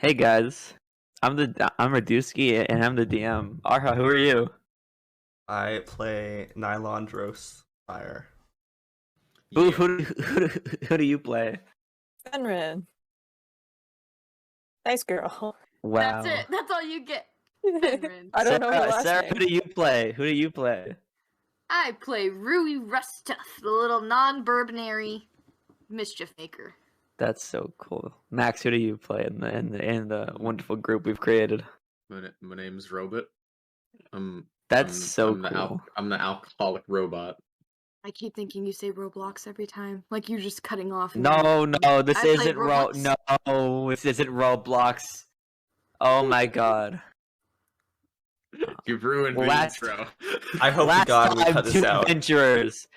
Hey guys, I'm Rydooski and I'm the DM. Arha, who are you? I play Nilaan Fire. Who Yeah. who do you play? Fenren. Nice girl. Wow. That's it. That's all you get. Fenren. I don't know her last Sarah, name. who do you play? Who do you play? I play Rrui Rustuff, the little non-bourbonary mischief maker. That's so cool. Max, who do you play in the wonderful group we've created? My name's Robit. That's so I'm cool. I'm the alcoholic robot. I keep thinking you say Roblox every time, like you're just cutting off. No, this I played isn't Roblox. No, this isn't Roblox. Oh my god. You've ruined the Last- intro. I hope to Last God we time, cut this two out. adventurers,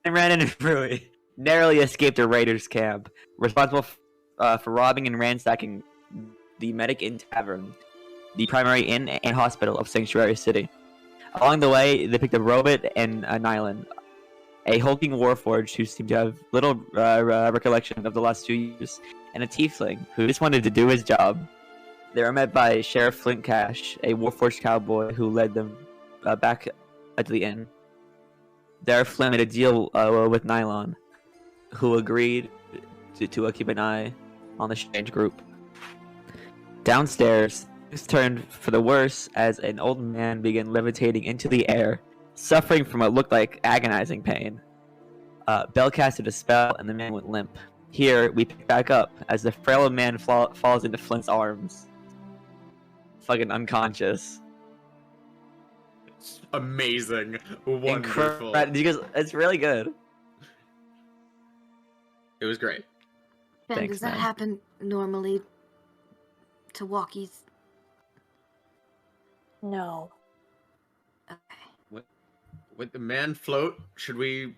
Fenren and Rrui, narrowly escaped a raiders' camp, responsible for robbing and ransacking the Medic Inn Tavern, the primary inn and hospital of Sanctuary City. Along the way, they picked up Robit and Nilaan, a hulking warforged who seemed to have little recollection of the last 2 years, and a tiefling who just wanted to do his job. They were met by Sheriff Flint Cash, a warforged cowboy who led them back to the inn. There, Flint made a deal with Nilaan, who agreed to keep an eye on the strange group. Downstairs, things turned for the worse as an old man began levitating into the air, suffering from what looked like agonizing pain. Bell casted a spell and the man went limp. Here, we pick back up as the frail man falls into Flint's arms. Fucking unconscious. Amazing. Wonderful. It's really good. It was great. Ben, Thanks, does that man. happen normally to walkies? No. Okay. With the man float, should we?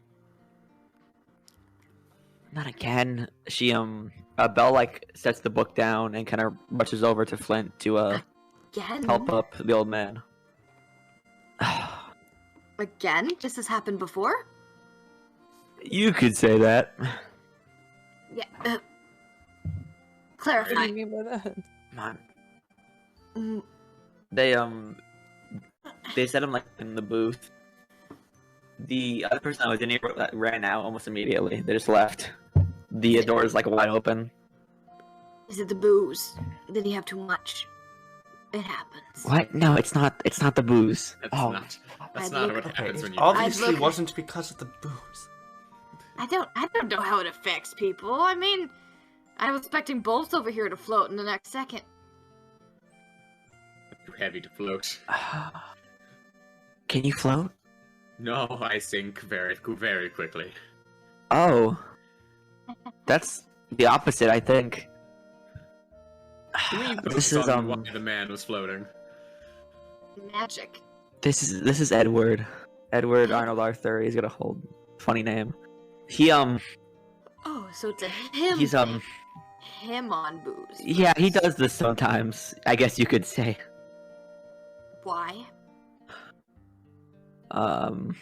Not again. She Belle sets the book down and kind of rushes over to Flint to Again? help up the old man. Again? This has happened before? You could say that. Yeah. What Clarify. do you mean by that? Come on. Mm, They set him in the booth. The other person that was in here ran out almost immediately. They just left. The door is wide open. Is it the booze? Did he have too much? It happens. What? No, it's not. It's not the booze. That's Oh, not. That's I'd not look- what happens when you. Obviously, I'd look- wasn't because of the booze. I don't know how it affects people. I mean, I was expecting bolts over here to float in the next second. Too heavy to float. can you float? No, I sink very, very quickly. Oh, that's the opposite, I think. Can we This focus is on why the man was floating? Magic. This is Edward. Edward Arnold Arthur. He's got a whole funny name. He Oh, so it's a him. he's thing. Him on booze. yeah, he does this sometimes. I guess you could say. Why? Um,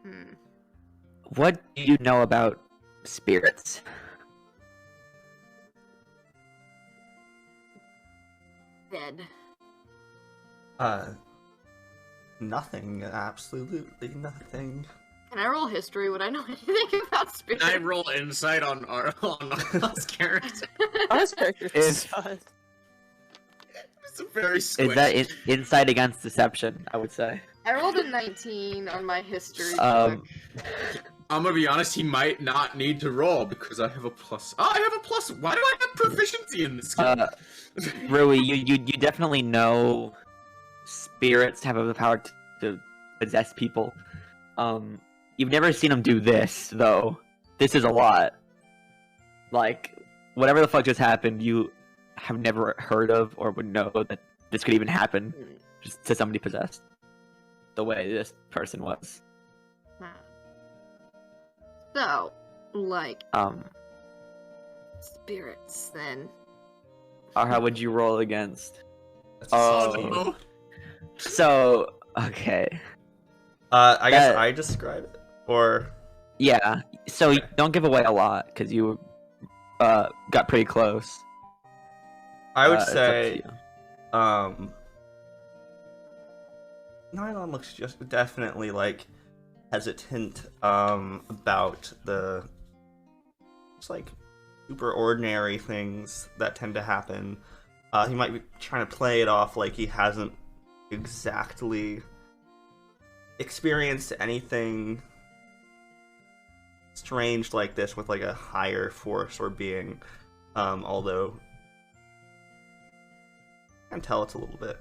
Hmm. what do you know about spirits? Dead. Nothing. Absolutely nothing. Can I roll history? Would I know anything about spirits? Can I roll insight on Arnold's character? Ours character If- does. It's a very squish. Is that insight against deception? I would say. I rolled a 19 on my history. Um, I'm gonna be honest, he might not need to roll because I have a plus. Oh, I have a plus. Why do I have proficiency in this game? Rrui, you definitely know spirits have the power to possess people. You've never seen them do this though. This is a lot. Whatever the fuck just happened, you have never heard of or would know that this could even happen just to somebody possessed. The way this person was. So, spirits then. Or how would you roll against? That's Oh. no. So, okay. I guess That- I describe it, or Yeah, so you don't give away a lot, because you got pretty close. I would It's up to say, you. Nilaan looks just definitely like hesitant about the just like super ordinary things that tend to happen. He might be trying to play it off like he hasn't exactly experienced anything strange like this with like a higher force or being, although I can tell it's a little bit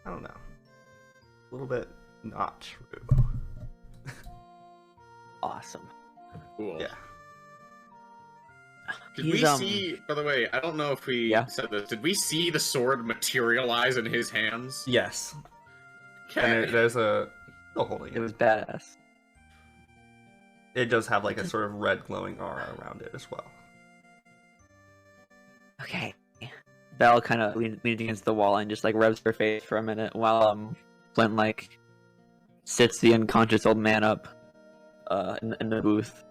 I don't know, a little bit not true. Awesome. Cool. Yeah. Did He's, we see, by the way, I don't know if we Yeah. said this, did we see the sword materialize in his hands? Yes. And Okay. there's a still holding It it. was badass. It does have like a sort of red glowing aura around it as well. Okay. Belle kind of leans against the wall and just like rubs her face for a minute while Flint like sits the unconscious old man up in the booth.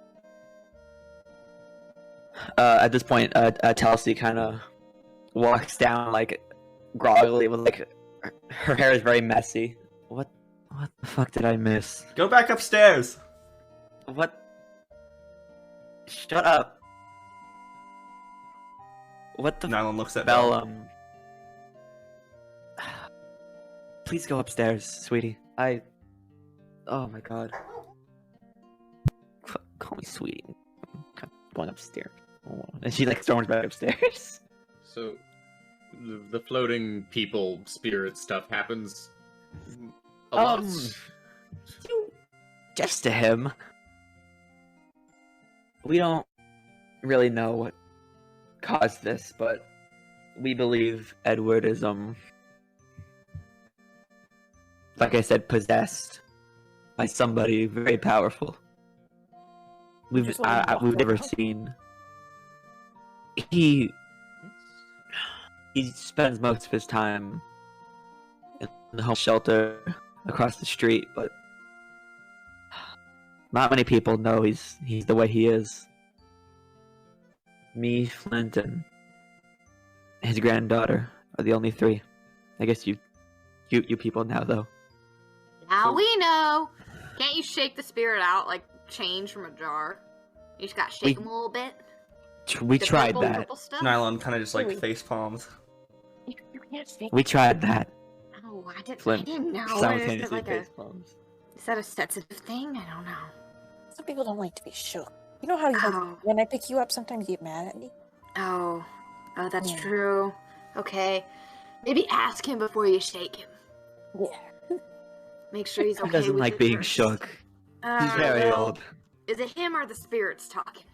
At this point, Telsey kind of walks down like groggily with like her hair is very messy. What the fuck did I miss? Go back upstairs. What? Shut up. What the Nilaan looks at Belle, Belle. please go upstairs, sweetie. Oh my god. Call me sweetie. I'm going upstairs. Oh. And she like storms back upstairs. So, the floating people spirit stuff happens a lot. Just to him. We don't really know what caused this, but we believe Edward is like I said, possessed by somebody very powerful. We've Just wanna walk we've never around. seen. He spends most of his time in the home shelter across the street, but not many people know he's the way he is. Me, Flint, and his granddaughter are the only three. I guess you people now, though. Now we know. Can't you shake the spirit out like change from a jar? You just gotta shake We- him a little bit. We The tried purple, that. purple stuff? Nilaan kind of just like Really? face palms. You can't fake We tried that. Oh, I Flint didn't know. Is it simultaneously like a, face palms. is that a sensitive thing? I don't know. Some people don't like to be shook. You know how you like, Oh. when I pick you up, sometimes you get mad at me? Oh, that's Yeah. true. Okay, maybe ask him before you shake him. Yeah. Make sure he's okay. He doesn't with like it being first. shook. He's very well, old. Is it him or the spirits talking?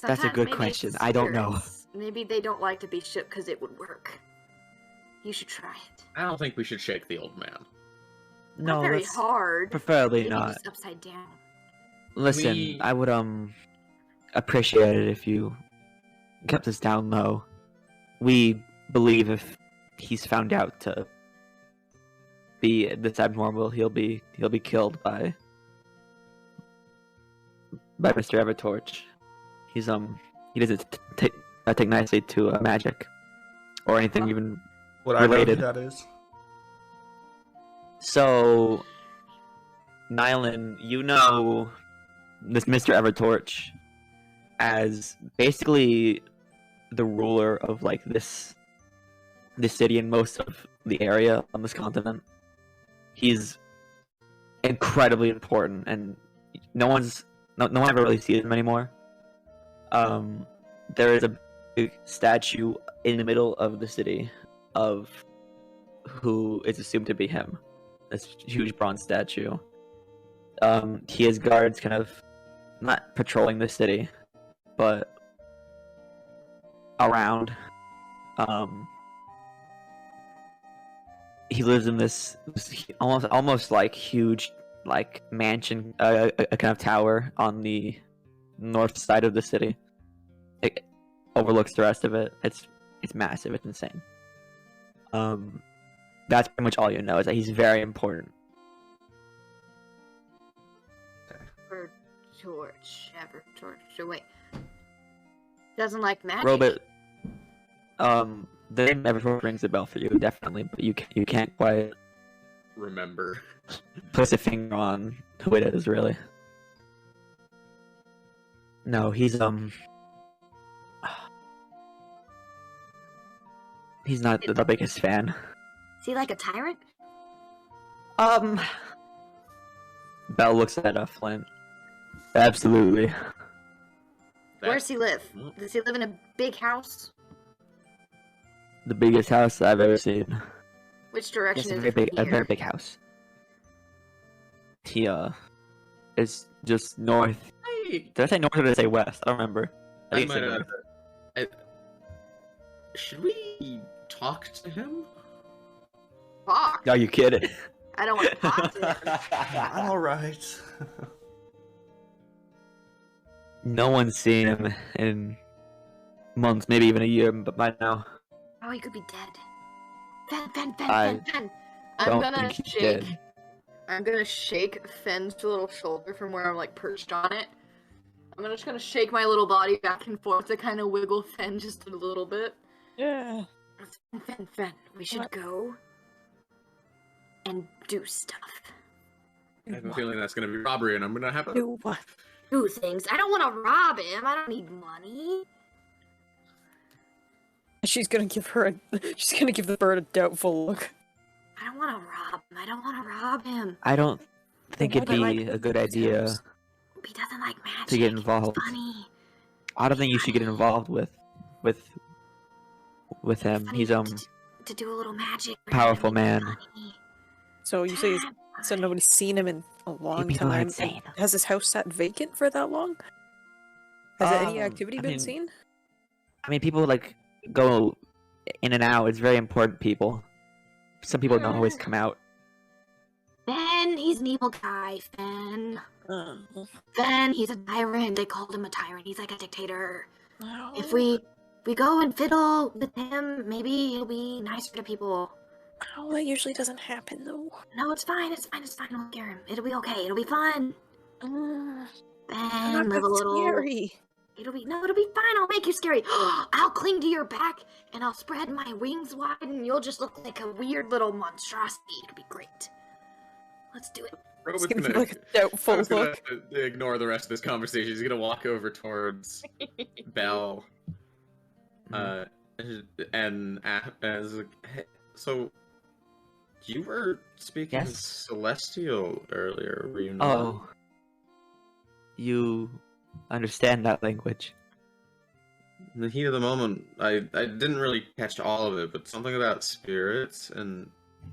That's a Sometimes good maybe it's question. the I don't know. spirits. Maybe they don't like to be shook because it would work. You should try it. I don't think we should shake the old man. No, Not very that's hard. preferably Maybe not. just upside down. Listen, We- I would appreciate it if you kept this down low. We believe if he's found out to be this abnormal, he'll be killed by Mr. Evertorch. He doesn't take nicely to magic or anything even. What I know who Related. that is. So, Nilaan, you know this Mr. Evertorch as basically the ruler of like this city and most of the area on this continent. He's incredibly important, and no one ever really sees him anymore. There is a big statue in the middle of the city of who is assumed to be him. This huge bronze statue. He has guards kind of not patrolling the city, but around. He lives in this almost like huge like mansion, a kind of tower on the north side of the city. It overlooks the rest of it. It's massive. It's insane. That's pretty much all you know, is that he's very important. Or torch. Ever torch. So wait. Doesn't like magic. Robit. The name Eversworth rings a bell for you, definitely, but you can't quite Remember. place a finger on who it is, really. No, he's not the biggest fan. Is he like a tyrant? Bell looks at Flint. Absolutely. Where's he live? Does he live in a big house? The biggest house I've ever seen. Which direction Yes, is it from a here? very big house. He is just north. Did I say north or did I say west? I don't remember. I think it's north. Should we talk to him? Fuck. Are you kidding? I don't want to talk to him. I'm alright. No one's seen him in months, maybe even a year, but by now. Oh, he could be dead. Fen. I I'm don't gonna think he's shake. dead. I'm gonna shake Fen's little shoulder from where I'm like perched on it. I'm just gonna shake my little body back and forth to kind of wiggle Fen just a little bit. Yeah. Fen, we should What? go and do stuff. I have a feeling that's gonna be robbery, and I'm gonna have to. Do what? Do things. I don't want to rob him. I don't need money. She's gonna give the bird a doubtful look. I don't want to rob him. I don't want to rob him. I don't think it'd What about, be like, a good his idea. house? He doesn't like magic. To get It's involved. funny. I don't think you should get involved with him. Funny He's to do a little magic. for him powerful to make man. money. So you say so nobody's seen him in a long people are time. insane. And has his house sat vacant for that long? Has any Um, activity I been mean- seen? I mean, people like go in and out. It's very important. People. Some people don't always come out. Fen, he's an evil guy. Fen, he's a tyrant. They called him a tyrant. He's like a dictator. If we go and fiddle with him, maybe he'll be nicer to people. Oh, that usually doesn't happen though. No, it's fine. We'll scare him. It'll be okay. It'll be fun. I'm Ben, not live a that little. scary. It'll be fine. I'll make you scary. I'll cling to your back and I'll spread my wings wide and you'll just look like a weird little monstrosity. It'll be great. Let's do it. Robot's It's gonna gonna, be like a doubtful Robot's gonna look. ignore the rest of this conversation. He's gonna walk over towards Belle, and as hey, so you were speaking Yes? Celestial earlier, were you not? Oh, you understand that language? In the heat of the moment, I didn't really catch all of it, but something about spirits, and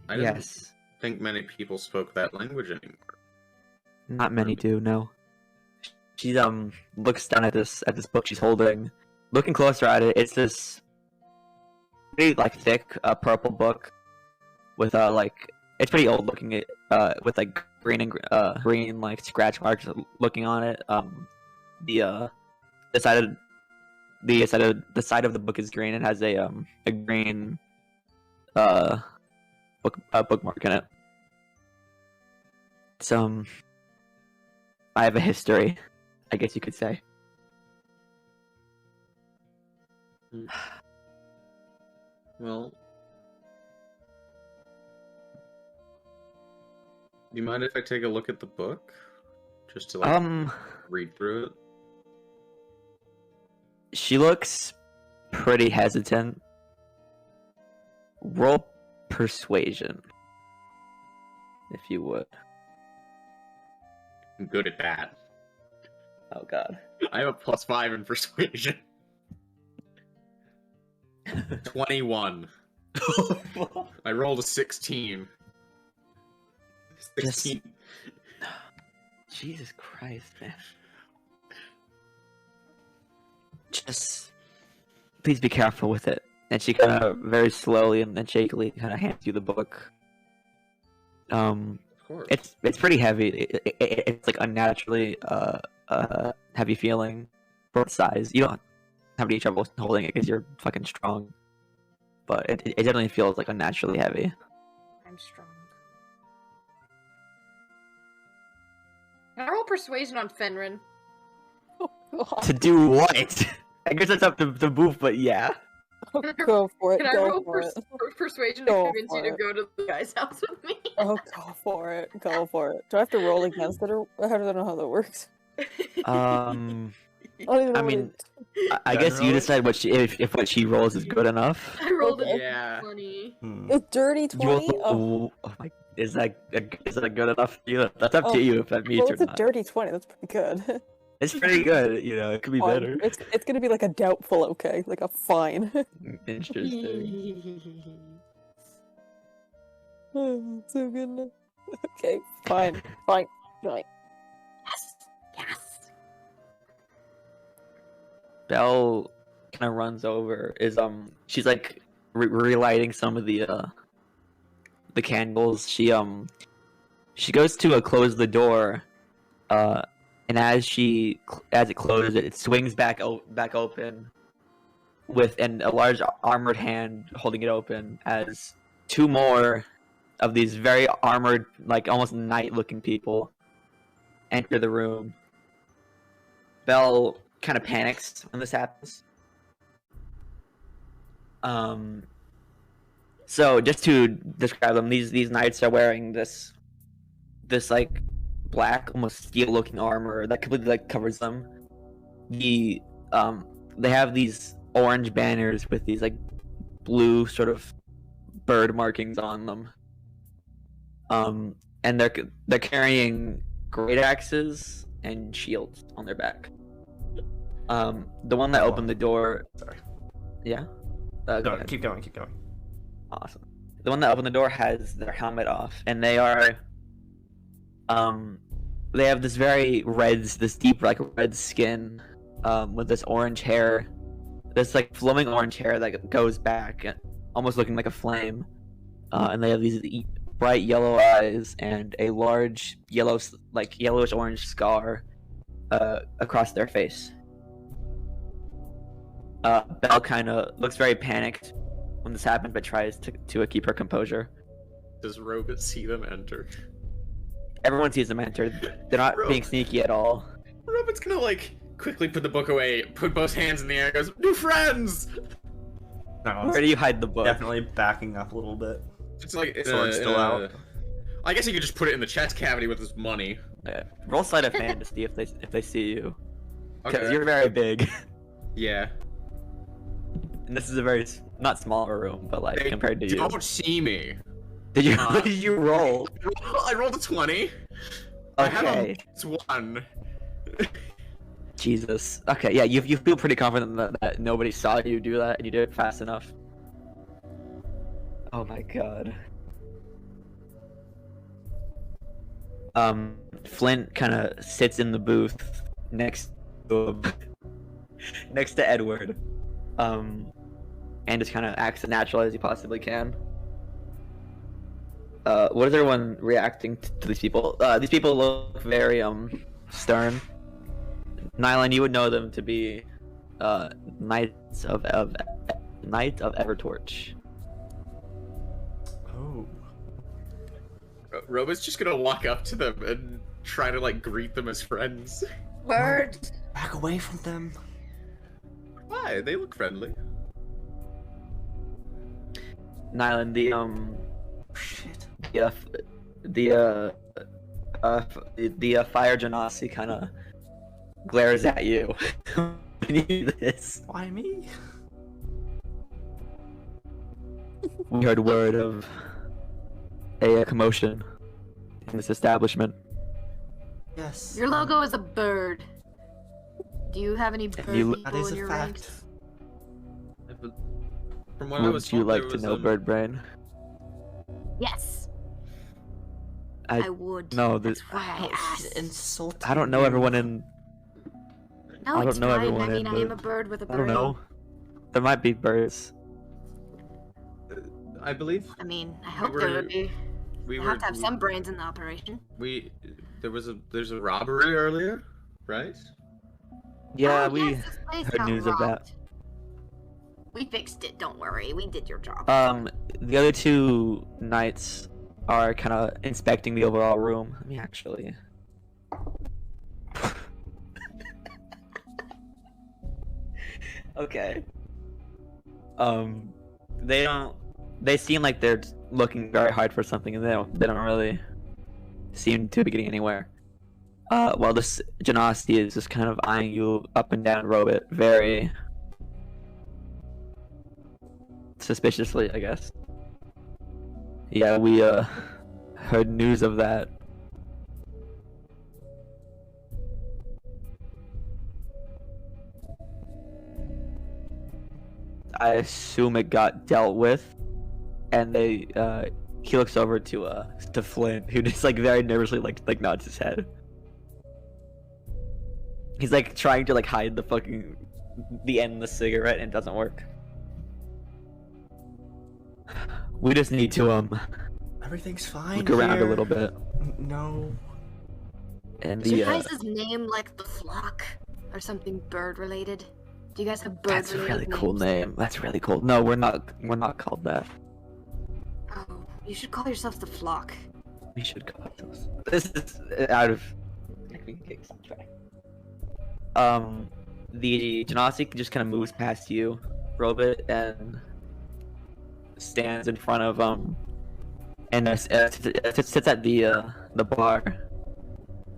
I didn't Yes. think many people spoke that language anymore. Not many do. No. She looks down at this book she's holding, looking closer at it. It's this pretty like thick purple book with like it's pretty old looking. With like green like scratch marks looking on it. The side of the book is green and has a green bookmark in it. So I have a history, I guess you could say. Well, do you mind if I take a look at the book? Just to like read through it? She looks pretty hesitant. Roll persuasion, if you would. I'm good at that. Oh god. I have a +5 in persuasion. 21. I rolled a 16. 16. Jesus Christ, man. Just please be careful with it. And she kind of very slowly and then shakily kind of hands you the book. Of course. It's pretty heavy. It's like unnaturally heavy feeling for its size. You don't have any trouble holding it because you're fucking strong. But it definitely feels like unnaturally heavy. I'm strong. Can I roll persuasion on Fenren? To do what? I guess it's up to Boof, but yeah. Go for it. Can I Go roll for it. persuasion to Go convince you for to it. go to the guy's house with me? Oh, go for it. Go for it. Do I have to roll against it, or how do I know how that works? I don't even know I what mean, it... I guess you Generally? decide what if what she rolls is good enough. I rolled a Yeah. 20. A dirty You 20? roll, Oh, oh my, is that good enough for you? That's up Oh, to you if that meets well, or it's a not. dirty 20. That's pretty good. It's pretty good, you know. It could be Fine. better. It's gonna be like a doubtful okay, like a fine. Interesting. Oh, so good. Now. Okay, fine. Yes. Yes. Belle kind of runs over. She's like relighting some of the candles. She goes to close the door, and as it closes, it swings back open, with a large armored hand holding it open as two more of these very armored, like almost knight-looking people enter the room. Belle kind of panics when this happens. So just to describe them, these knights are wearing this like black, almost steel-looking armor that completely like covers them. They have these orange banners with these like blue sort of bird markings on them. And they're carrying great axes and shields on their back. The one that opened the door. Sorry. Yeah. No, Go ahead. keep going. Awesome. The one that opened the door has their helmet off, and they are. They have this this deep like red skin, with this orange hair, this like flowing orange hair that goes back, almost looking like a flame. And they have these bright yellow eyes and a large yellowish orange scar across their face. Belle kind of looks very panicked when this happens, but tries to keep her composure. Does Robit see them enter? Everyone sees them enter. They're not being sneaky at all. Robit's gonna like quickly put the book away, put both hands in the air, and goes, "New friends!" No, Where do you hide the book? definitely backing up a little bit. It's like Sword's still out. I guess he could just put it in the chest cavity with his money. Roll sleight of hand to see if they see you, because Okay. you're very big, Yeah. and this is a very not smaller room, but like They compared to you. don't see me. Did you? Huh? What did you roll? I rolled a 20. I have Okay. a +1. Jesus. Okay, yeah, you feel pretty confident that nobody saw you do that, and you did it fast enough. Oh my god. Flint kind of sits in the booth next to Edward, and just kind of acts as natural as he possibly can. What is everyone reacting to these people? These people look very stern. Nilaan, you would know them to be Knights of Evertorch. Oh. Robit's just gonna walk up to them and try to like greet them as friends. Word. Back away from them. Why? They look friendly. Nilaan, Shit. the fire genasi kind of glares at you when you do this. Why me? We heard word of a commotion in this establishment. Yes. Your logo is a bird. Do you have any bird you- That people is in a your fact. ranks? From what I was Would you told, like there to was know, Bird Brain? Yes, I I would. no, That's there's- why I asked. Insult. I don't know everyone in. No, I it's don't know fine. everyone I mean, in I am the- a bird with a I brain. don't know. There might be birds. I believe I mean, I hope were- there would be. we I were. have to have some brains in the operation. There's a robbery earlier, right? Yeah, Oh, we yes, this place heard got news of that. robbed. We fixed it. Don't worry. We did your job. The other two knights are kind of inspecting the overall room. Let me actually. Okay. They don't. They seem like they're looking very hard for something, and they don't really seem to be getting anywhere. While this Genasi is just kind of eyeing you up and down, Robit, very suspiciously, I guess. Yeah, we heard news of that. I assume it got dealt with, and he looks over to Flint, who just like very nervously like nods his head. He's like trying to like hide the end of the cigarette, and it doesn't work. We just need to Everything's fine. look around here. a little bit. No. And Is your the guys' name like the flock or something bird related? Do you guys have bird that's a related really cool names? name. That's really cool. No, we're not called that. Oh, you should call yourselves the flock. We should call ourselves. This is out of track. The Genasi just kind of moves past you, Robit, and stands in front of and sits at the bar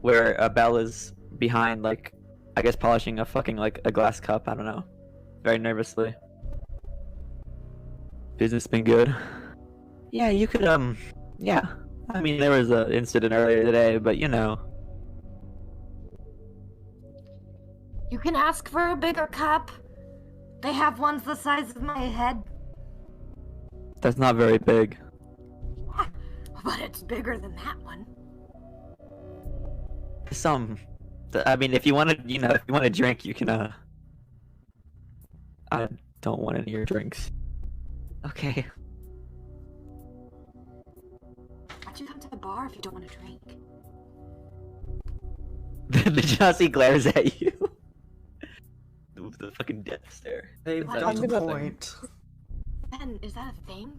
where Belle is behind, like I guess polishing a fucking like a glass cup. I don't know, very nervously. Business been good? Yeah, you could yeah. I mean, there was an incident earlier today, but you know. You can ask for a bigger cup. They have ones the size of my head. That's not very big. But it's bigger than that one. I mean, if you want to, if you want to drink, you can, I don't want any of your drinks. Okay. Why'd you come to the bar if you don't want to drink? The Jossie glares at you. The fucking death stare. Hey, What? that was the I'm gonna- point. Ben, is that a thing?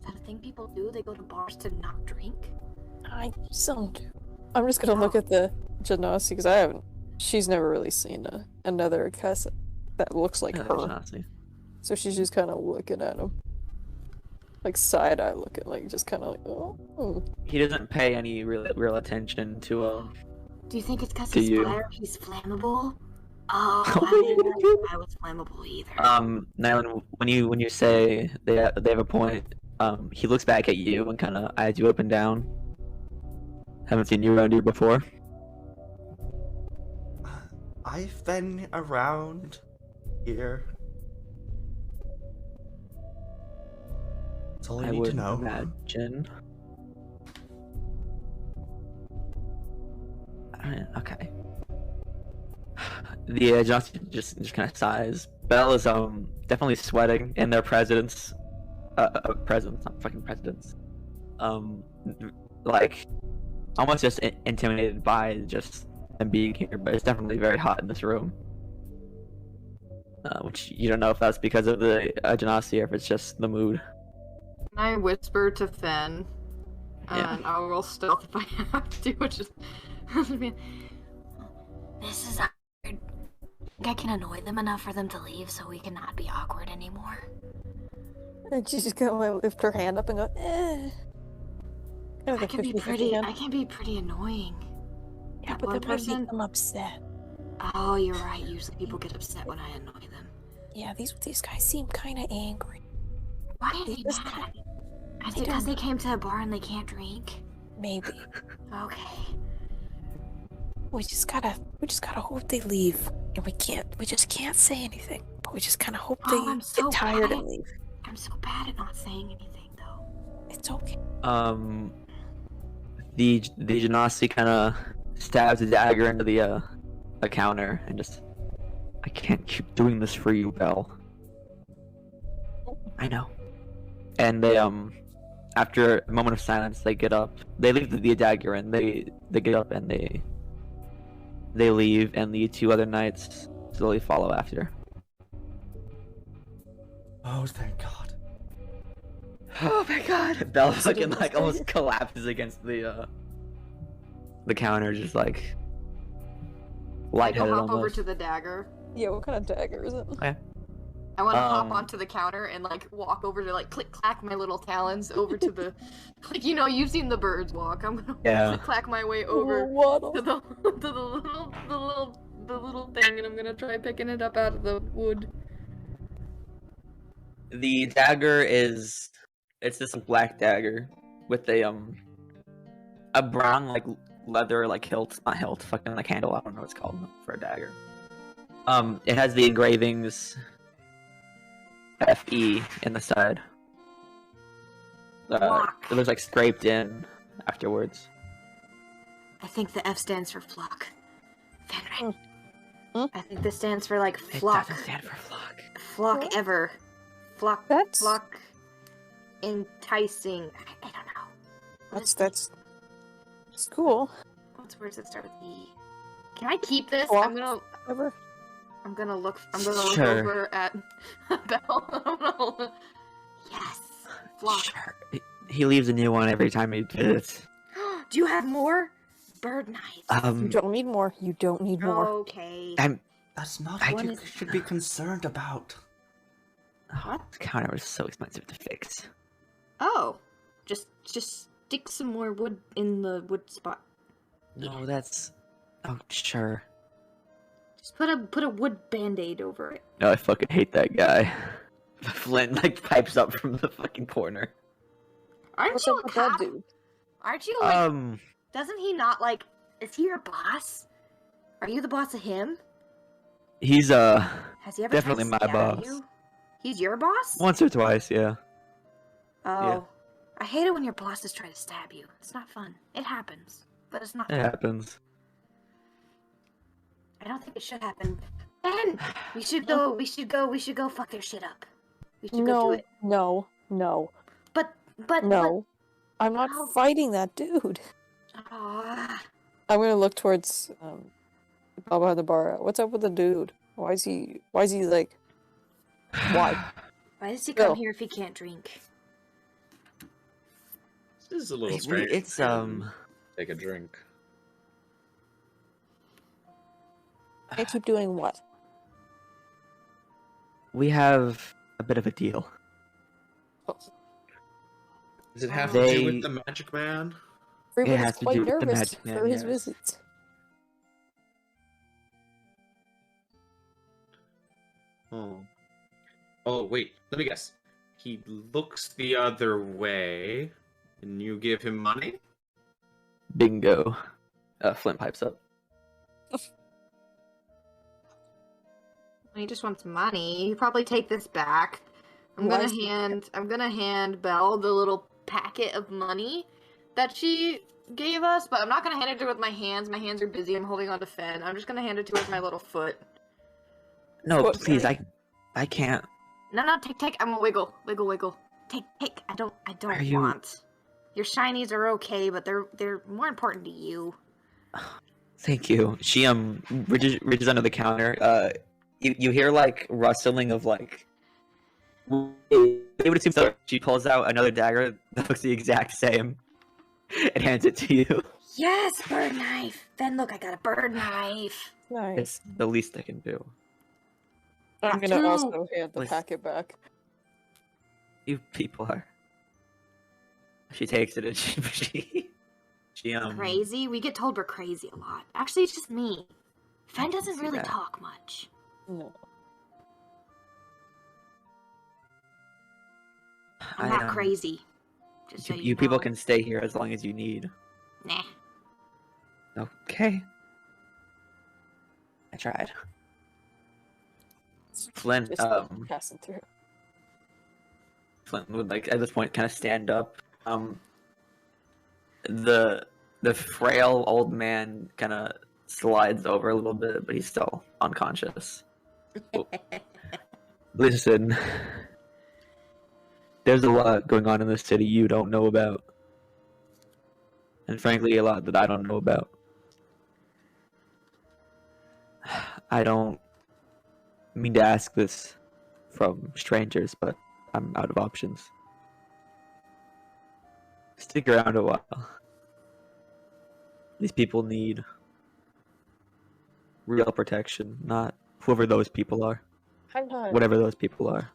Is that a thing people do? They go to bars to not drink? I some do. I'm just gonna look at the Genasi because I haven't. She's never really seen another Kessa that looks like her. Genasi. So she's just kind of looking at him, like side eye looking, like just kind of like, oh. He doesn't pay any real attention to Do you think it's because To he's you. fire? He's flammable? Oh, I didn't know I was flammable either. Nilaan, when you say they have a point, he looks back at you and kind of eyes you up and down. Haven't seen you around here before. I've been around here. That's all I I need would to know. imagine. Okay. The Johnson just kind of sighs. Belle is definitely sweating in their presence, not fucking presidents. Like almost just intimidated by just them being here, but it's definitely very hot in this room. Which you don't know if that's because of the Genasi or if it's just the mood. Can I whisper to Fen? Yeah. And I'll roll stealth if I have to, which is... This is awkward. I think I can annoy them enough for them to leave so we cannot be awkward anymore. And she's just gonna like, lift her hand up and go, eh. Kind of I like can be 50-50 pretty. hand. I can be pretty annoying. Yeah, That but one that might person. make them upset. Oh, you're right. Usually people get upset when I annoy them. Yeah, these guys seem kind of angry. Why are They they just mad? Is I it because don't they came to a bar and they can't drink? Maybe. Okay. We just gotta hope they leave, and we just can't say anything. But we just kind of hope Oh, they I'm so get tired bad. and leave. I'm so bad at not saying anything though. It's okay. The Genasi kind of stabs a dagger into the counter and just, I can't keep doing this for you, Belle. I know. And they after a moment of silence, they get up. They leave the dagger and they get up and they leave, and the two other knights slowly follow after. Oh, thank God. Oh my God! Belle Is it fucking in like this almost collapses against the counter, just like I go lightheaded hop over almost. to the dagger. Yeah, what kind of dagger is it? Okay. I want to hop onto the counter and like walk over to like click clack my little talons over to the, like you've seen the birds walk. I'm gonna click clack my way over to the little thing, and I'm gonna try picking it up out of the wood. The dagger it's this black dagger with a brown like leather like hilt, not hilt, fucking like handle. I don't know what it's called for a dagger. It has the engravings FE in the side. It looks like scraped in afterwards. I think the F stands for flock. Fenren. Hmm? I think this stands for like flock. It doesn't stand for flock. Flock ever. Flock. That's- Flock. Enticing. I don't know. That's cool. What's words that start with E? Can I keep this? Flock. I'm gonna look Sure. over at Belle. Yes. Flock. Sure. He leaves a new one every time he visits. Do you have more? Bird knives. You don't need more. You don't need more. Okay. That's not I what you just- should be concerned about. What? The counter was so expensive to fix. Oh. Just stick some more wood in the wood spot. No, that's. Oh, sure. Just put a wood band-aid over it. No, I fucking hate that guy. Flint like pipes up from the fucking corner. Aren't What's you up a with that cop? dude? Aren't you like doesn't he not like is he your boss? Are you the boss of him? He's Has he ever definitely tried to my stab boss. you? He's your boss? once or twice, yeah. Oh. yeah. I hate it when your bosses try to stab you. It's not fun. It happens. But it's not It fun. happens. I don't think it should happen. Ben! We should go fuck their shit up. We should go do it. No. But No. I'm not How- fighting that dude. Aw. I'm gonna look towards Bob behind the bar. What's up with the dude? Why is he like why? Why does he come Go. here if he can't drink? This is a little Wait, strange. it's Take a drink. I keep doing what? we have a bit of a deal. Does it have to They- do with the magic man? Everybody's has to quite do with the nervous magic man, for his yes. visits. Oh, wait. Let me guess. He looks the other way, and you give him money? Bingo. Flint pipes up. He just wants money. You probably take this back. I'm Why gonna is he- hand Belle the little packet of money that she gave us, but I'm not gonna hand it to her with my hands. My hands are busy. I'm holding on to Fen. I'm just gonna hand it to her with my little foot. No, What- please, I can't. No, take. I'm gonna wiggle. Take. I don't Are you- want. Your shinies are okay, but they're more important to you. Thank you. She reaches under the counter. You hear like rustling of like. They would assume so. She pulls out another dagger that looks the exact same, and hands it to you. Yes, bird knife. Ben, look, I got a bird knife. Nice. It's the least I can do. I'm gonna Two. also hand the Listen. packet back. You people are. She takes it and she Crazy? We get told we're crazy a lot. Actually, it's just me. Fen doesn't see really that. talk much. No. I'm not crazy. Just so You, you, you people know. can stay here as long as you need. Nah. Okay. I tried. Flint, Just passing through. Flint would like at this point kind of stand up. The frail old man kind of slides over a little bit, but he's still unconscious. Listen, there's a lot going on in this city you don't know about, and frankly, a lot that I don't know about. I don't mean to ask this from strangers, but I'm out of options. Stick around a while. These people need real protection, not whoever those people are. I'm not. whatever those people are.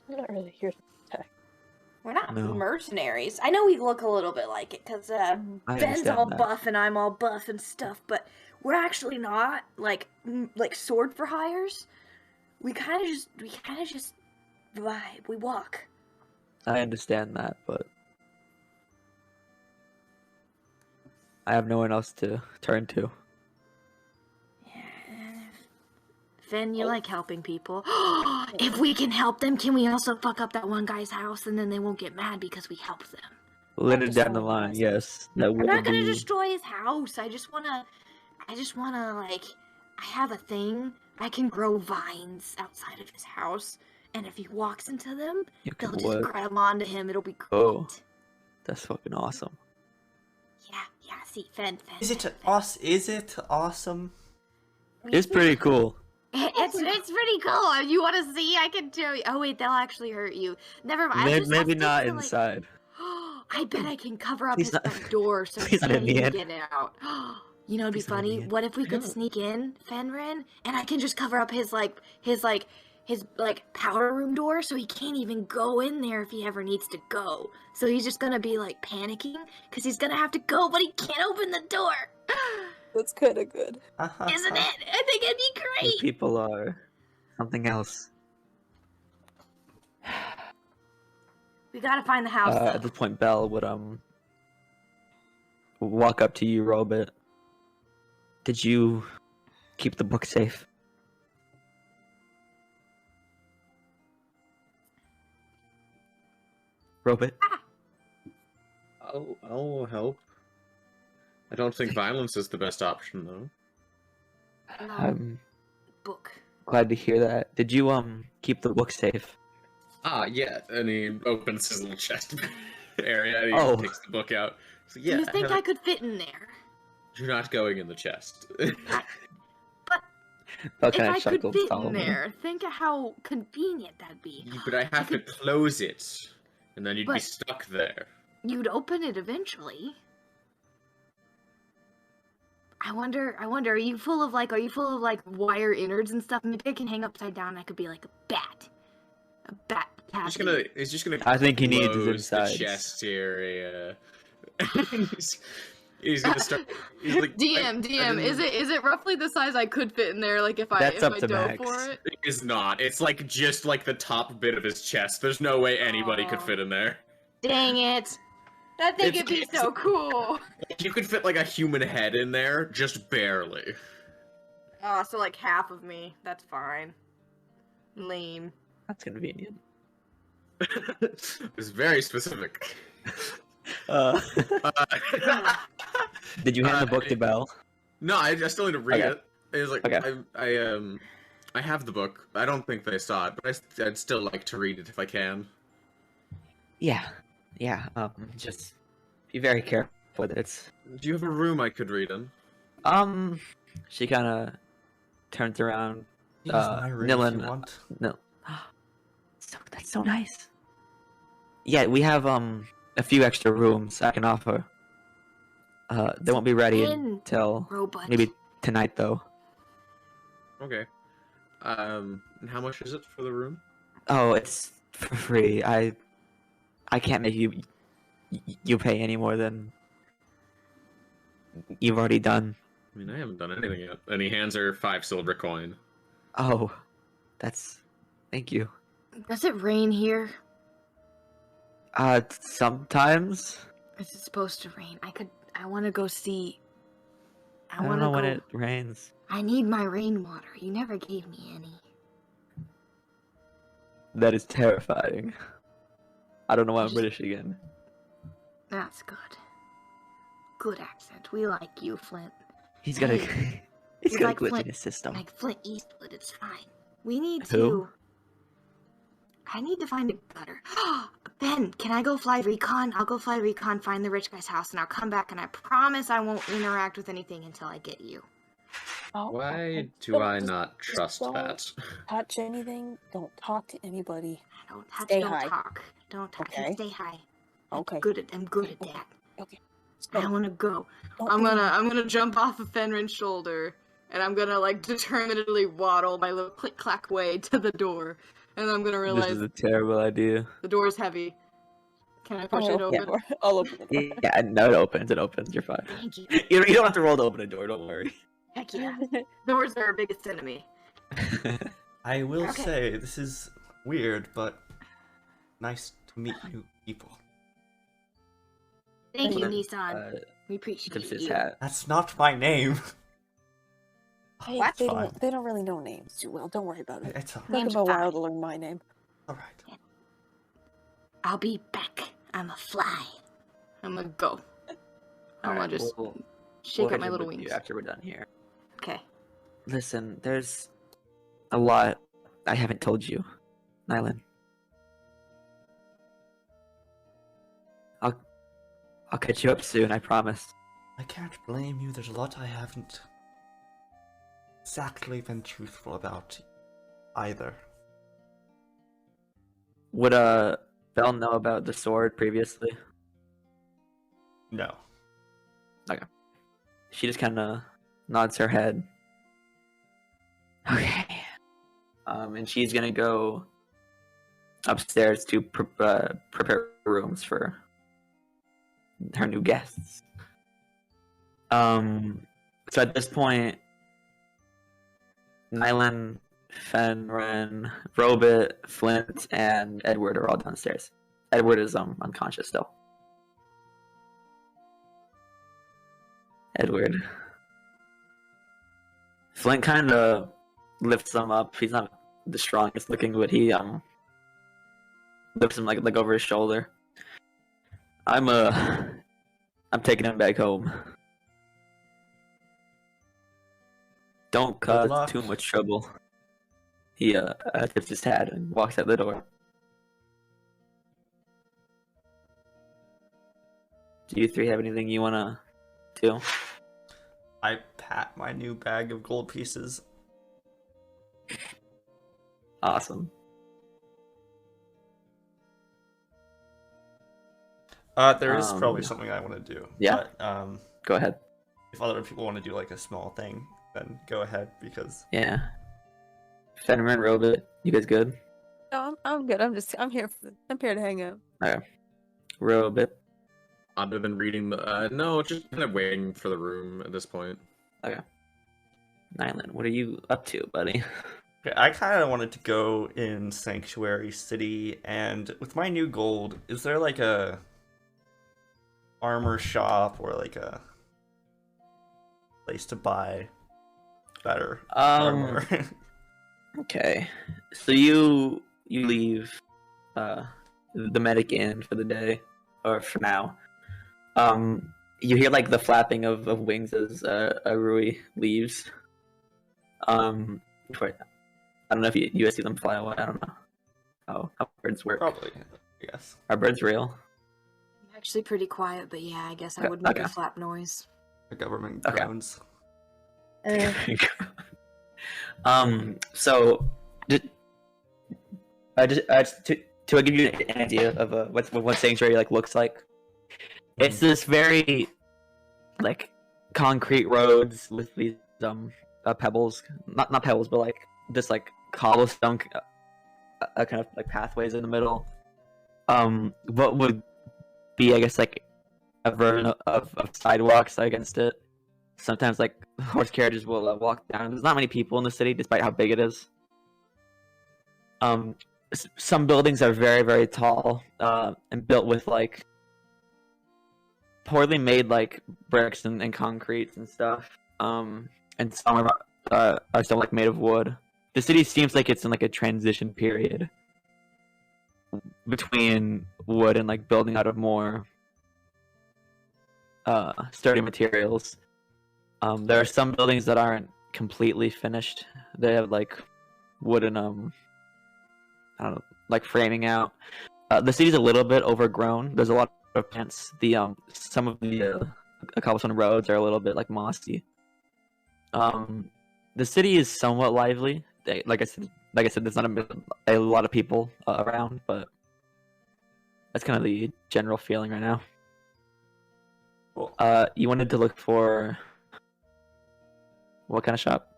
I'm not really here to attack. We're not No. mercenaries. I know we look a little bit like it because I Ben's understand all that. buff and I'm all buff and stuff, but we're actually not like sword for hires. We kind of just vibe. We walk. I understand that, but I have no one else to turn to. Fen, you like helping people. If we can help them, can we also fuck up that one guy's house and then they won't get mad because we helped them? Later down the destroy line, his yes, that I'm would not gonna be. destroy his house. I just wanna like, I have a thing. I can grow vines outside of his house, and if he walks into them, You they'll can just what? grab onto him. It'll be great. Oh. That's fucking awesome. Yeah. See, Fen. Is it awesome? Is it awesome? It's pretty cool. It's pretty cool. You want to see? I can show you. Oh wait, they'll actually hurt you. Never mind. I was Maybe just not thinking, like, inside. I bet I can cover up Please his not- front door so he please not can't in the even end. get out. You know, it'd be Please not in the funny. end. What if we could No. sneak in, Fenren, and I can just cover up his powder room door so he can't even go in there if he ever needs to go. So he's just gonna be like panicking because he's gonna have to go, but he can't open the door. That's kind of good. Isn't it? I think it'd be You great. people are something else. We gotta find the house. At though. this point, Belle would walk up to you, Robit. Did you keep the book safe? Robit? I'll help. I don't think violence is the best option, though. I'm Book. glad to hear that. Did you keep the book safe? Yeah, and he opens his little chest area and he Oh. takes the book out. So, Do yeah, you think have I it- could fit in there? You're not going in the chest. How If can I could chuckle fit in solemnly? there, think of how convenient that'd be. But I have to close it, and then you'd be But- stuck there. You'd open it eventually. I wonder, are you full of like wire innards and stuff? Maybe I can hang upside down and I could be like a bat. A bat cavity. He's just gonna. I think he needs his close the insides. chest area. he's gonna start. He's like, DM, is it roughly the size I could fit in there? Like if I That's up I to dove max. for it? It is not. It's like just like the top bit of his chest. There's no way anybody could Aw. fit in there. Dang it! That thing It's- could be it's- so cool. Like, you could fit like a human head in there, just barely. Oh, so like half of me. That's fine. Lame. That's convenient. It's very specific. Uh, Uh, did you hand the book to Belle? no, I still need to read Okay. it. It's like Okay. I have the book. I don't think they saw it, but I'd still like to read it if I can. Yeah. Just be very careful with it. It's Do you have a room I could read in? she kind of turns around. Use my room if Nilaan, you want. no, that's so nice. Yeah, we have a few extra rooms I can offer. They won't be ready In until Robot. maybe tonight though. Okay. And how much is it for the room? Oh, it's for free. I can't make you pay any more than you've already done. I mean, I haven't done anything yet. And he hands her 5 silver coin. Oh, thank you. Does it rain here? Sometimes. Is it supposed to rain? I want to go see. I don't know when it rains. I need my rainwater. You never gave me any. That is terrifying. I don't know why I'm Just- British again. That's good. Good accent. We like you, Flint. He's got a Hey, he's you got like a glitch Flint- in his system. Like Flint Eastwood, it's fine. We need Who? to. I need to find a gutter. Ben, can I go fly recon? I'll go fly recon, find the rich guy's house, and I'll come back and I promise I won't interact with anything until I get you. Oh, Why do don't- I just- not just trust don't that? touch anything. Don't talk to anybody. I don't touch, Stay don't high. talk. Don't touch, Okay. stay high. Okay. I'm good at that. Okay. I wanna go. Don't I'm do gonna jump off of Fenren's shoulder and I'm gonna like determinedly waddle my little click clack way to the door, and I'm gonna This realize is a terrible idea. the door is heavy. Can I push I'll it open the open? door. I'll open the door. Yeah, no, it opens. It opens. You're fine. Thank you. You don't have to roll to open a door. Don't worry. Heck yeah. Doors are our biggest enemy. I will Okay. say, this is weird, but nice to meet new people. Thank you, Uh, Nissan. We appreciate tips his you. hat. That's not my name. Hey, That's they fine. don't really know names too well. Don't worry about it. It's Took Name's them a while fine. to learn my name. alright. I'll be back. I'm a fly. I'm gonna go. I'm gonna Alright, just we'll shake up catch my little with you wings. after we're done here. Okay. Listen, there's a lot I haven't told you, Nilaan. I'll catch you up soon, I promise. I can't blame you, there's a lot I haven't exactly been truthful about either. Would Belle know about the sword previously? No. She just kind of nods her head. Okay. And she's gonna go upstairs to prepare rooms for her new guests. So at this point, Nilaan, Fenren, Robit, Flint, and Edward are all downstairs. Edward is unconscious still. Edward. Flint kind of lifts him up. He's not the strongest looking, but he lifts him like over his shoulder. I'm taking him back home. Don't cause luck. too much trouble. He tips his hat and walks out the door. Do you three have anything you wanna do? I pat my new bag of gold pieces. Awesome. There is probably something I want to do. Yeah. But, Go ahead. if other people want to do like a small thing, then go ahead because Yeah. Fenren, Robit, you guys good? No, I'm good. I'm here. I'm here to hang out. Robit. Other than reading the no, just kind of waiting for the room at this point. Nilaan, what are you up to, buddy? okay, I kind of wanted to go in Sanctuary City, and with my new gold, is there like a armor shop or like a place to buy better armor? Okay. So you leave the medic inn for the day, or for now. You hear like the flapping of wings as Rrui leaves. I don't know if you guys see them fly away. I don't know how birds work. Probably, yes. Are birds real? Actually pretty quiet, but yeah, I guess I Okay, would make a okay. flap noise. The government Okay. groans. So, just to give you an idea of what sanctuary like looks like, it's this very like concrete roads with these pebbles, not pebbles, but like this like cobblestone kind of like pathways in the middle. What would be, I guess, like a version of sidewalks against it. Sometimes like horse carriages will walk down. There's not many people in the city, despite how big it is. Some buildings are very, very tall and built with like poorly made like bricks and concrete and stuff. And some are still like made of wood. The city seems like it's in like a transition period between wood and like building out of more sturdy materials. There are some buildings that aren't completely finished. They have like wooden I don't know, like framing out. The city's a little bit overgrown. There's a lot of plants. Some of the cobblestone roads are a little bit like mossy. The city is somewhat lively. Like I said, there's not a lot of people around, but that's kind of the general feeling right now. Cool. You wanted to look for What kind of shop?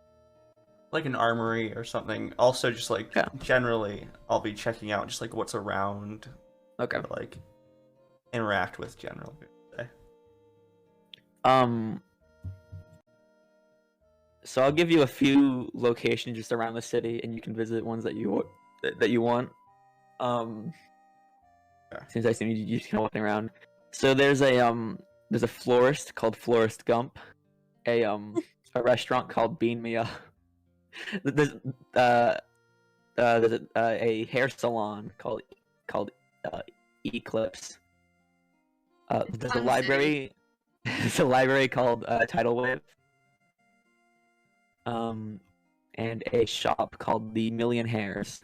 Like an armory or something. Also, just like Yeah. generally, I'll be checking out just like what's around. Okay. To, like interact with general. So I'll give you a few locations just around the city, and you can visit ones that you want. Okay. Since I assume you just kind of walking around. So there's a florist called Florist Gump, a restaurant called Bean Me Up. There's a hair salon called Eclipse. There's a Fun library. There's a library called Tidal Wave. And a shop called the Million Hairs.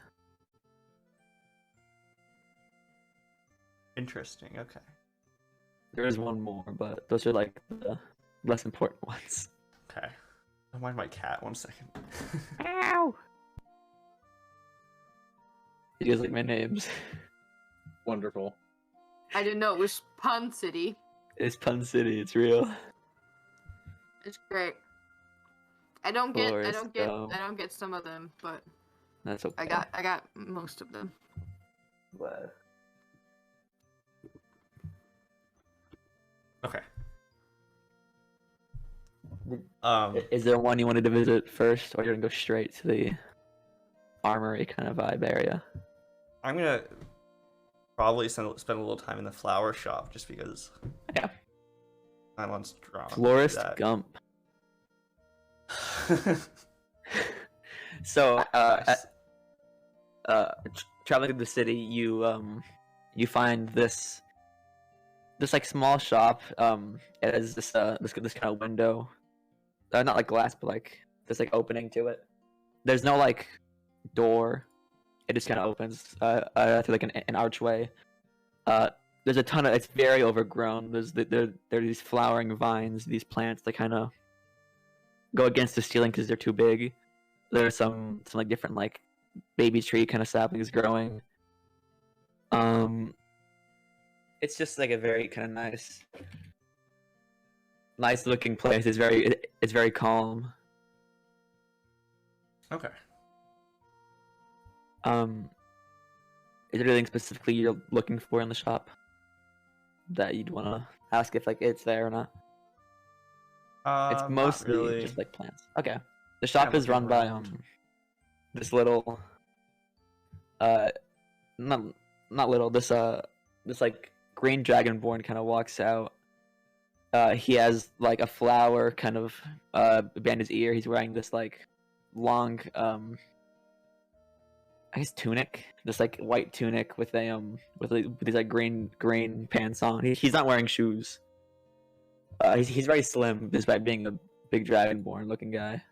Interesting. Okay. There is one more, but those are like the less important ones. Okay. Don't mind my cat. 1 second. Ow! You guys like my names? Wonderful. I didn't know it was Pun City. It's Pun City. It's real. It's great. I don't get Gump. some of them, but That's okay. I got most of them. What? Okay. Is there one you wanted to visit first, or you're gonna go straight to the armory kind of vibe area? I'm gonna probably spend a little time in the flower shop just because. Yeah. I want to draw. Florist Gump. So, Nice. traveling through the city, you find this like small shop. It has this kind of window, not like glass, but like this like opening to it. There's no like door. It just kind of opens through like an archway. There's a ton of. It's very overgrown. There are these flowering vines, these plants that kind of go against the ceiling because they're too big. There are some like different like baby tree kind of saplings growing. It's just like a very kind of nice looking place. It's very calm. Okay. Is there anything specifically you're looking for in the shop that you'd want to ask if like it's there or not? It's Not mostly really. just like plants. Okay. The shop Yeah, is run looking by around. this little not little, this like green dragonborn kind of walks out. He has like a flower kind of behind his ear. He's wearing this like long I guess tunic, this like white tunic with a with these like green pants on. He's not wearing shoes. He's very slim despite being a big dragonborn looking guy.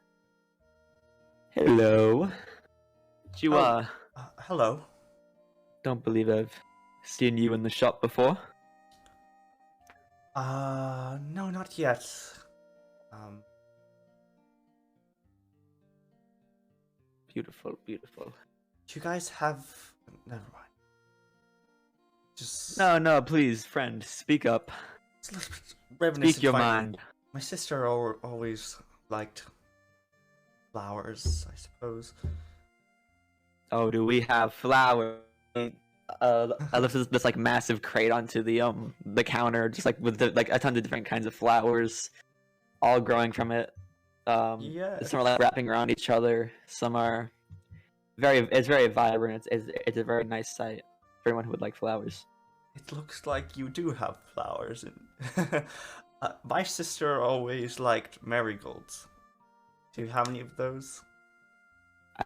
Hello. Did you Hello. don't believe I've seen you in the shop before? No, not yet. Beautiful, beautiful. Do you guys have? Never mind. Just No, please, friend, speak up. reminiscent Speak your finding- mind. My sister always liked flowers, I suppose. Oh, do we have flowers? I lifted this like massive crate onto the counter, just like with like a ton of different kinds of flowers, all growing from it. Yes. Some are like wrapping around each other. Some are it's very vibrant. It's a very nice sight for anyone who would like flowers. It looks like you do have flowers. My sister always liked marigolds. Do you have any of those?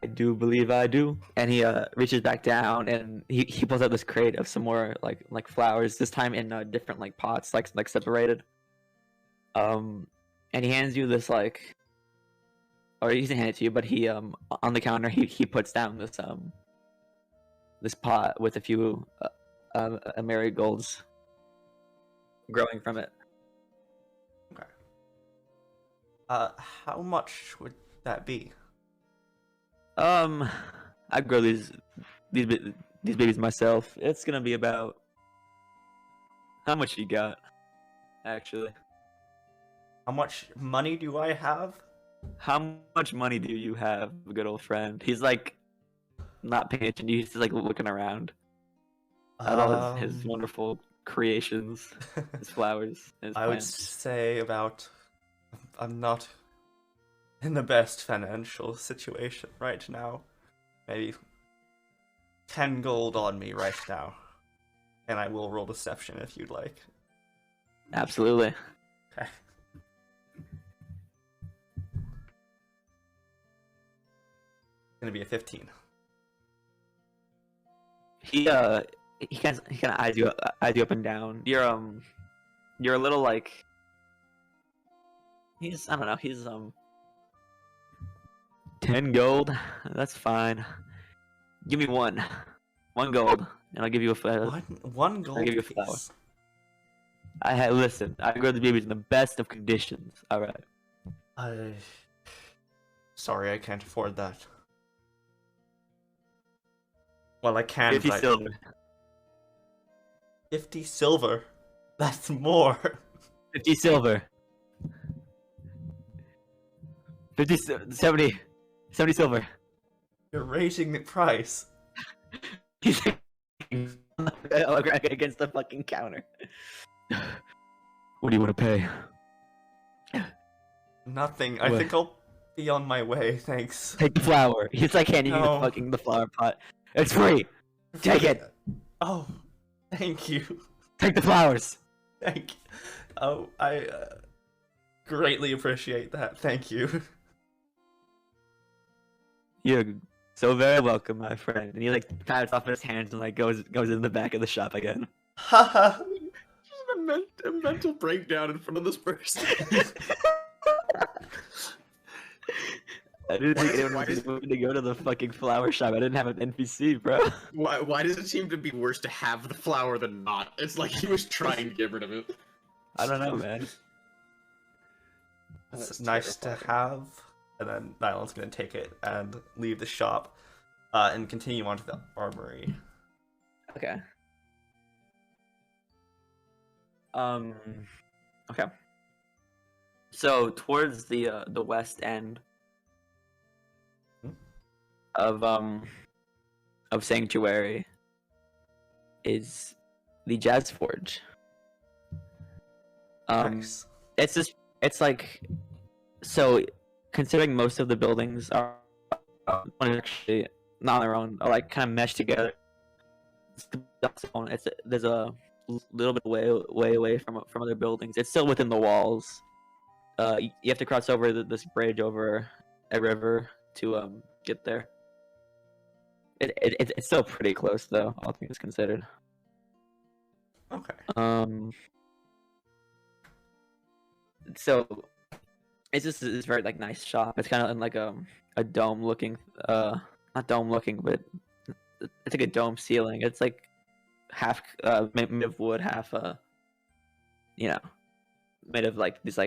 I do believe I do. And he reaches back down and he pulls out this crate of some more like flowers. This time in different like pots, like separated. And he hands you this like, or he doesn't hand it to you, but he on the counter he puts down this pot with a few marigolds growing from it. Okay. How much would that be? I grow these babies myself. It's gonna be about how much you got, actually. How much money do I have? How much money do you have, good old friend? He's like not paying attention. He's just like looking around at all his wonderful creations, his flowers, his I would plants. say about. I'm not in the best financial situation right now. Maybe 10 gold on me right now. And I will roll deception if you'd like. Absolutely. Okay. Gonna be a 15. He kind of eyes you up and down. You're a little like he's I don't know, he's 10 gold. That's fine. Give me one gold, and I'll give you a flower. One gold. I'll give you a flower. piece. Listen. I grow the babies in the best of conditions. All right. Sorry, I can't afford that. Well, I can. 50 but silver. 50 silver. That's more. 50 silver. 70 silver. You're raising the price. He's against the fucking counter. What do you want to pay? Nothing. I What? think I'll be on my way. Thanks. Take the flower. He's like handing you No. the flower pot. It's free. Take it. Oh, thank you. Take the flowers. Thank you. Oh, I greatly appreciate that. Thank you. You're so very welcome, my friend. And he like pats off his hands and like goes in the back of the shop again. Haha. Just a mental breakdown in front of this person. I didn't think anyone Why was is- going to go to the fucking flower shop. I didn't have an NPC, bro. Why does it seem to be worse to have the flower than not? It's like he was trying to get rid of it. I don't know, man. It's nice to have. And then Nilaan's gonna take it and leave the shop, and continue on to the armory. Okay. Okay. So towards the west end of Sanctuary is the Jazz Forge. Nice. It's like, so considering most of the buildings are actually not on their own, are like kind of meshed together. There's a little bit way away from other buildings. It's still within the walls. You have to cross over this bridge over a river to get there. It's still pretty close though, all things considered. Okay. So it's just this very like nice shop. It's kind of in like a dome looking, not dome looking, but it's like a dome ceiling. It's like half made of wood, half made of like this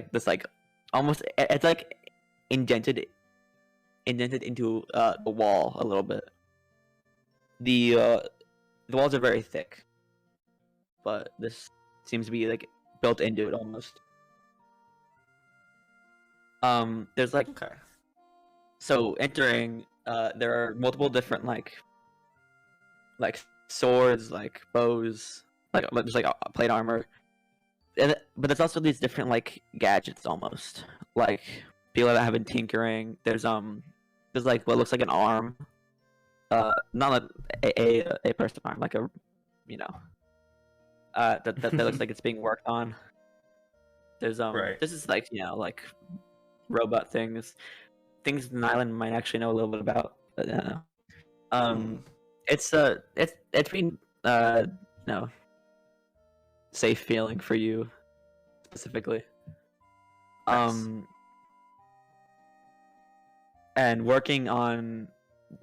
almost, it's like indented into the wall a little bit. The walls are very thick, but this seems to be like built into it almost. There's like, Okay. so entering, there are multiple different like swords, like bows, like there's like plate armor, but there's also these different like gadgets almost, like people that have been tinkering. There's like what looks like an arm, not a person arm, like a, that looks like it's being worked on. There's Right. this is like like robot things Nilaan might actually know a little bit about, but it's pretty safe feeling for you specifically. Nice. And working on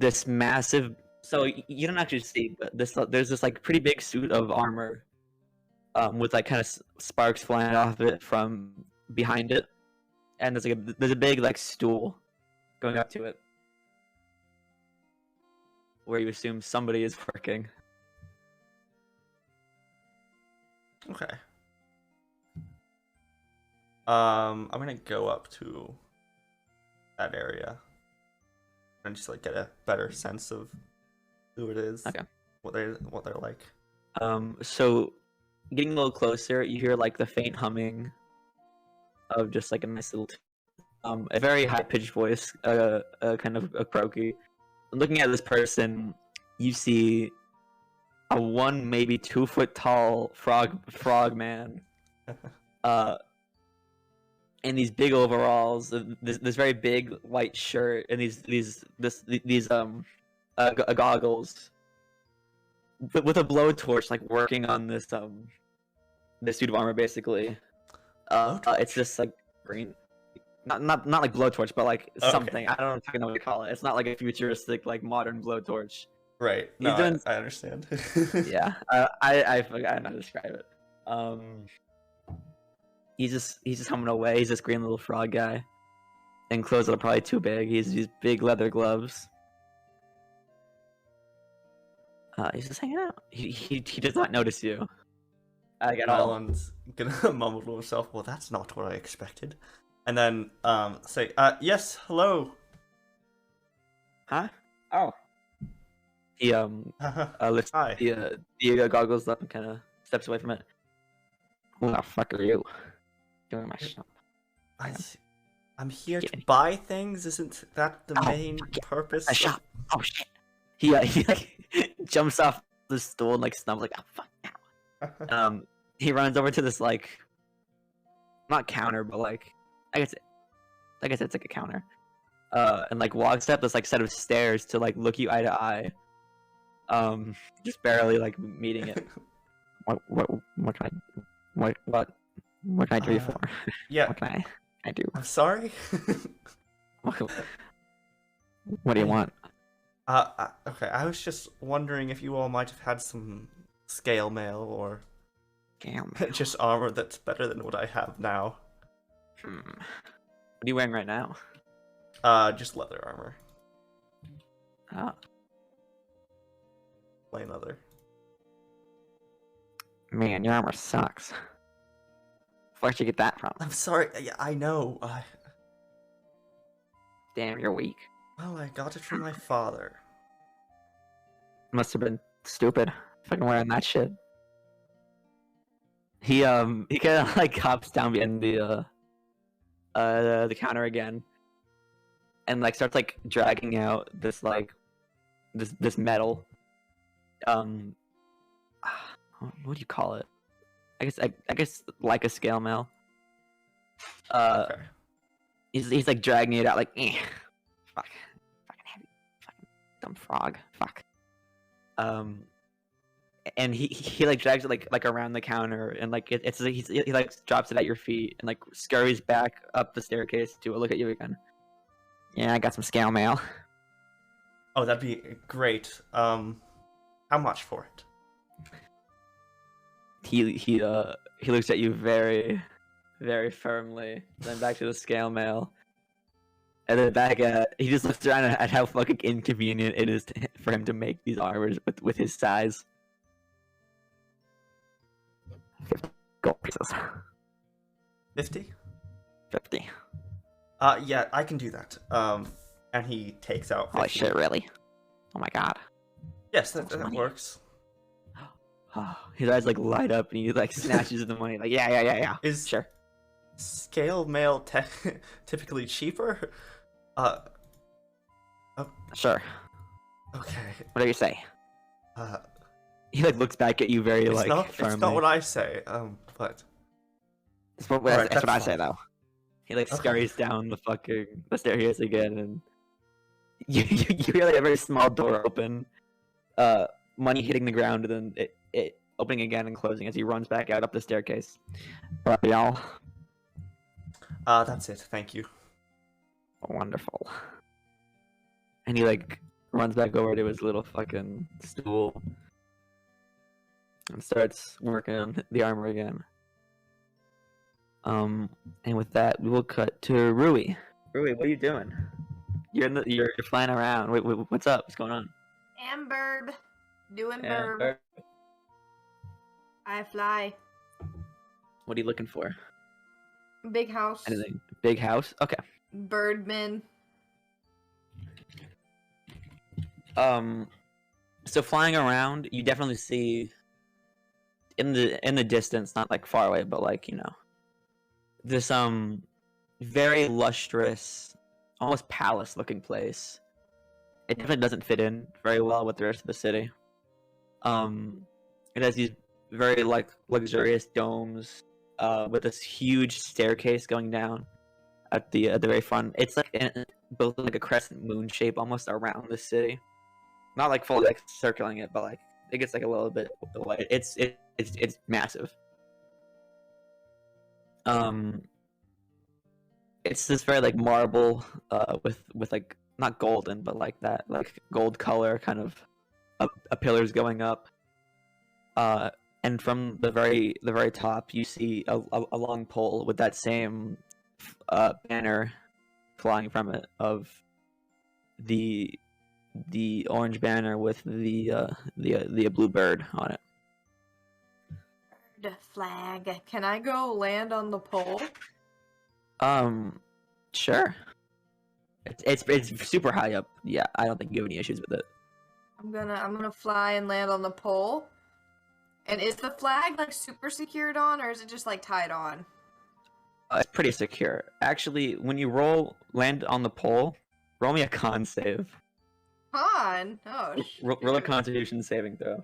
this massive, so you don't actually see, but there's this like pretty big suit of armor with like kind of sparks flying off it from behind it, and there's a big like stool going up to it where you assume somebody is working. Okay. I'm gonna go up to that area and just like get a better sense of who it is. Okay. What they're like. So getting a little closer, you hear like the faint humming of just like a nice little, a very high pitched voice, kind of a croaky. Looking at this person, you see a 1, maybe 2 foot tall frog man, in these big overalls, this very big white shirt, and these goggles, with a blowtorch, like working on this suit of armor basically. It's just like green, not like blowtorch, but like something. I don't know what to call it. It's not like a futuristic like modern blowtorch. Right. He's No, doing- I understand. Yeah, I forgot how to describe it. He's just humming away. He's this green little frog guy, and clothes that are probably too big. He's these big leather gloves. He's just hanging out. He does not notice you. At all. Nilaan's gonna mumble to himself, well, that's not what I expected. And then say, yes, hello. Huh? Oh. He lifts Hi. the goggles up and kind of steps away from it. Who the fuck are you? Doing my shop. I'm here Get to me. buy things. Isn't that the Oh, main fuck yeah. purpose? My shop. Oh shit. He like jumps off the stool and like stumbles like, oh fuck now. He runs over to this like, not counter, but like, I guess it's like a counter. And like walks up this like set of stairs to like look you eye to eye. Just barely like meeting it. What can I do you for? Yeah, What can I do? I'm sorry. What do you want? Okay, I was just wondering if you all might have had some scale mail or Damn. just armor that's better than what I have now. What are you wearing right now? Just leather armor. Oh. Plain leather. Man, your armor sucks. Where'd you get that from? I'm sorry. Yeah, I know. Damn, you're weak. Well, I got it from my father. Must have been stupid. Fucking wearing that shit. He kind of like hops down behind the counter again, and like starts like dragging out this like this metal. What do you call it? I guess like a scale mail. Okay. He's like dragging it out like, fuck, fucking heavy, fucking dumb frog, fuck. And he like drags it like around the counter, and like he like drops it at your feet and like scurries back up the staircase to look at you again. Yeah, I got some scale mail. Oh, that'd be great. How much for it? He looks at you very, very firmly, then back to the scale mail, and then back at. He just looks around at how fucking inconvenient it is for him to make these armors with his size. 50 gold pieces. 50? 50. Yeah, I can do that. And he takes out 50. Holy shit, really? Oh my god. Yes, That's that money. works. His eyes like light up and he like snatches the money like yeah. Is Sure. scale mail typically cheaper? Sure. Okay. Whatever you say. Uh, He like looks back at you very it's like not. firmly. It's not what I say. But That's what, Alright, that's what I that's say fine. though. He like Okay. scurries down the staircase again, and you hear like a very small door open, money hitting the ground, and then it opening again and closing as he runs back out up the staircase. Y'all, that's it. Thank you. wonderful. And he like runs back over to his little fucking stool and starts working on the armor again. And with that, we will cut to Rrui. Rrui, what are you doing? You're flying around. Wait, what's up? What's going on? Amberb. Doing Yeah, burb. I fly. what are you looking for? Big house. Anything? Big house? Okay. Birdman. So flying around, you definitely see in the distance, not like far away, but like, you know, this very lustrous, almost palace looking place. It definitely doesn't fit in very well with the rest of the city. It has these very like luxurious domes, with this huge staircase going down at the very front. It's like both like a crescent moon shape almost around the city. Not like fully like circling it, but like it gets like a little bit away. It's massive. It's this very like marble, with like not golden, but like that like gold color kind of a pillars going up. And from the very top, you see a long pole with that same banner flying from it of the orange banner with the blue bird on it. The flag. Can I go land on the pole? Sure. It's super high up. Yeah, I don't think you have any issues with it. I'm gonna fly and land on the pole. And is the flag like super secured on, or is it just like tied on? It's pretty secure. Actually, when you land on the pole, roll me a con save. Con? Oh, Roll a Constitution saving throw.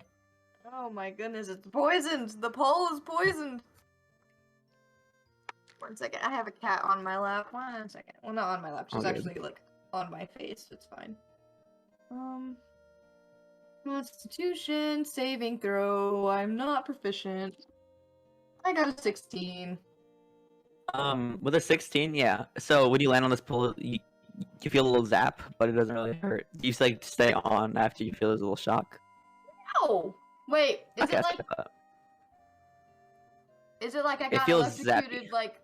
Oh my goodness, it's poisoned! The pole is poisoned! 1 second, I have a cat on my lap. 1 second. Well, not on my lap, she's Okay. actually like on my face, it's fine. Constitution saving throw. I'm not proficient. I got a 16. With a 16, yeah. So when you land on this pole, you feel a little zap, but it doesn't really hurt. You like stay on after you feel this little shock. No! Wait, is Okay, it like I got feels electrocuted zappy. like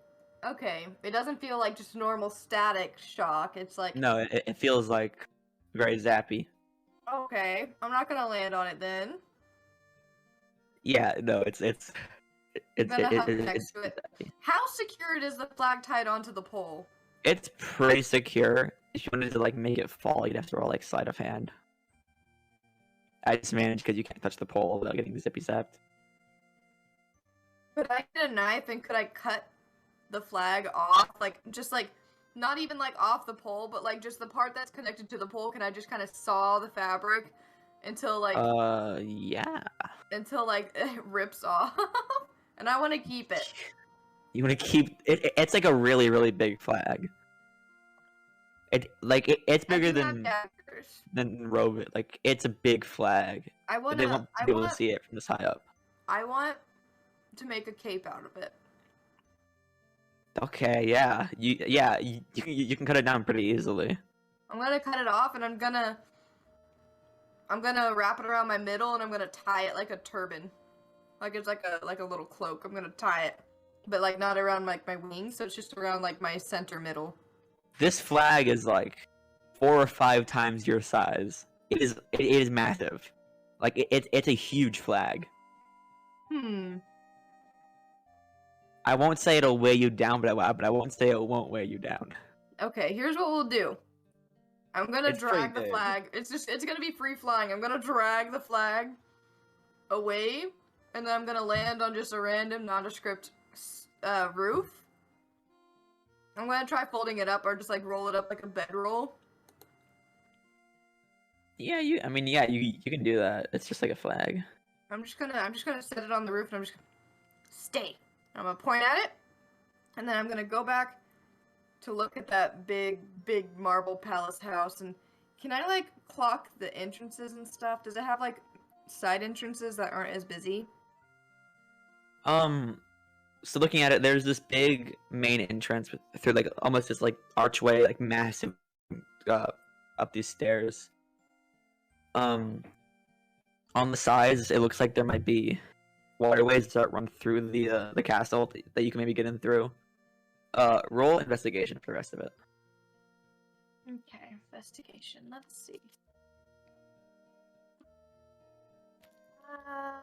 okay, it doesn't feel like just normal static shock. It's like No, it feels like very zappy. okay, I'm not gonna land on it then. Yeah, no, it's I'm gonna hug it's next to it. How secured is the flag tied onto the pole? It's pretty secure. If you wanted to like make it fall, you'd have to roll like sleight of hand. I just managed because you can't touch the pole without getting zippy zapped. Could I get a knife and could I cut the flag off? Like, just like, not even like off the pole, but like just the part that's connected to the pole. Can I just kind of saw the fabric until like, yeah. until like it rips off? And I want to keep it. You want to keep it? It's like a really, really big flag. It's bigger than Robit. Like it's a big flag. I want They won't be able to see it from this high up. I want to make a cape out of it. Okay, yeah, you can cut it down pretty easily. I'm gonna cut it off, and I'm gonna wrap it around my middle, and I'm gonna tie it like a turban, like it's like a little cloak. I'm gonna tie it, but like not around like my wings, so it's just around like my center middle. This flag is like 4 or 5 times your size. It is massive. Like it's a huge flag. I won't say it'll weigh you down, but I won't say it won't weigh you down. Okay, here's what we'll do. I'm gonna It's drag the pretty big. flag. It's gonna be free flying. I'm gonna drag the flag away, and then I'm gonna land on just a random nondescript roof. I'm gonna try folding it up or just like roll it up like a bedroll. Yeah, you can do that. It's just like a flag. I'm just gonna set it on the roof, and I'm just gonna stay. I'm gonna point at it, and then I'm gonna go back to look at that big marble palace house. And can I like clock the entrances and stuff? Does it have like side entrances that aren't as busy? So looking at it, there's this big main entrance through like almost this like archway, like massive, up these stairs. On the sides, it looks like there might be waterways that run through the castle that you can maybe get in through. Roll investigation for the rest of it. Okay, investigation. Let's see. I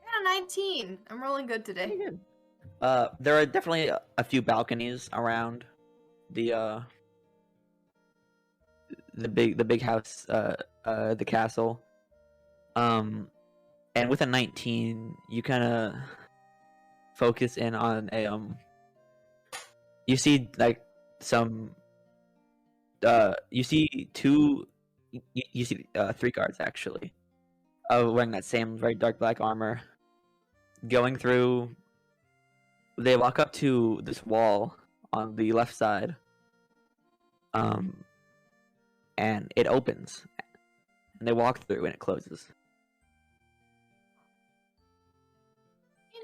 got a 19. I'm rolling good today. Pretty good. There are definitely a few balconies around the the big house, the castle. And with a 19, you kind of focus in on a you see like some you see three guards actually, wearing that same very dark black armor, going through. They walk up to this wall on the left side, and it opens, and they walk through, and it closes.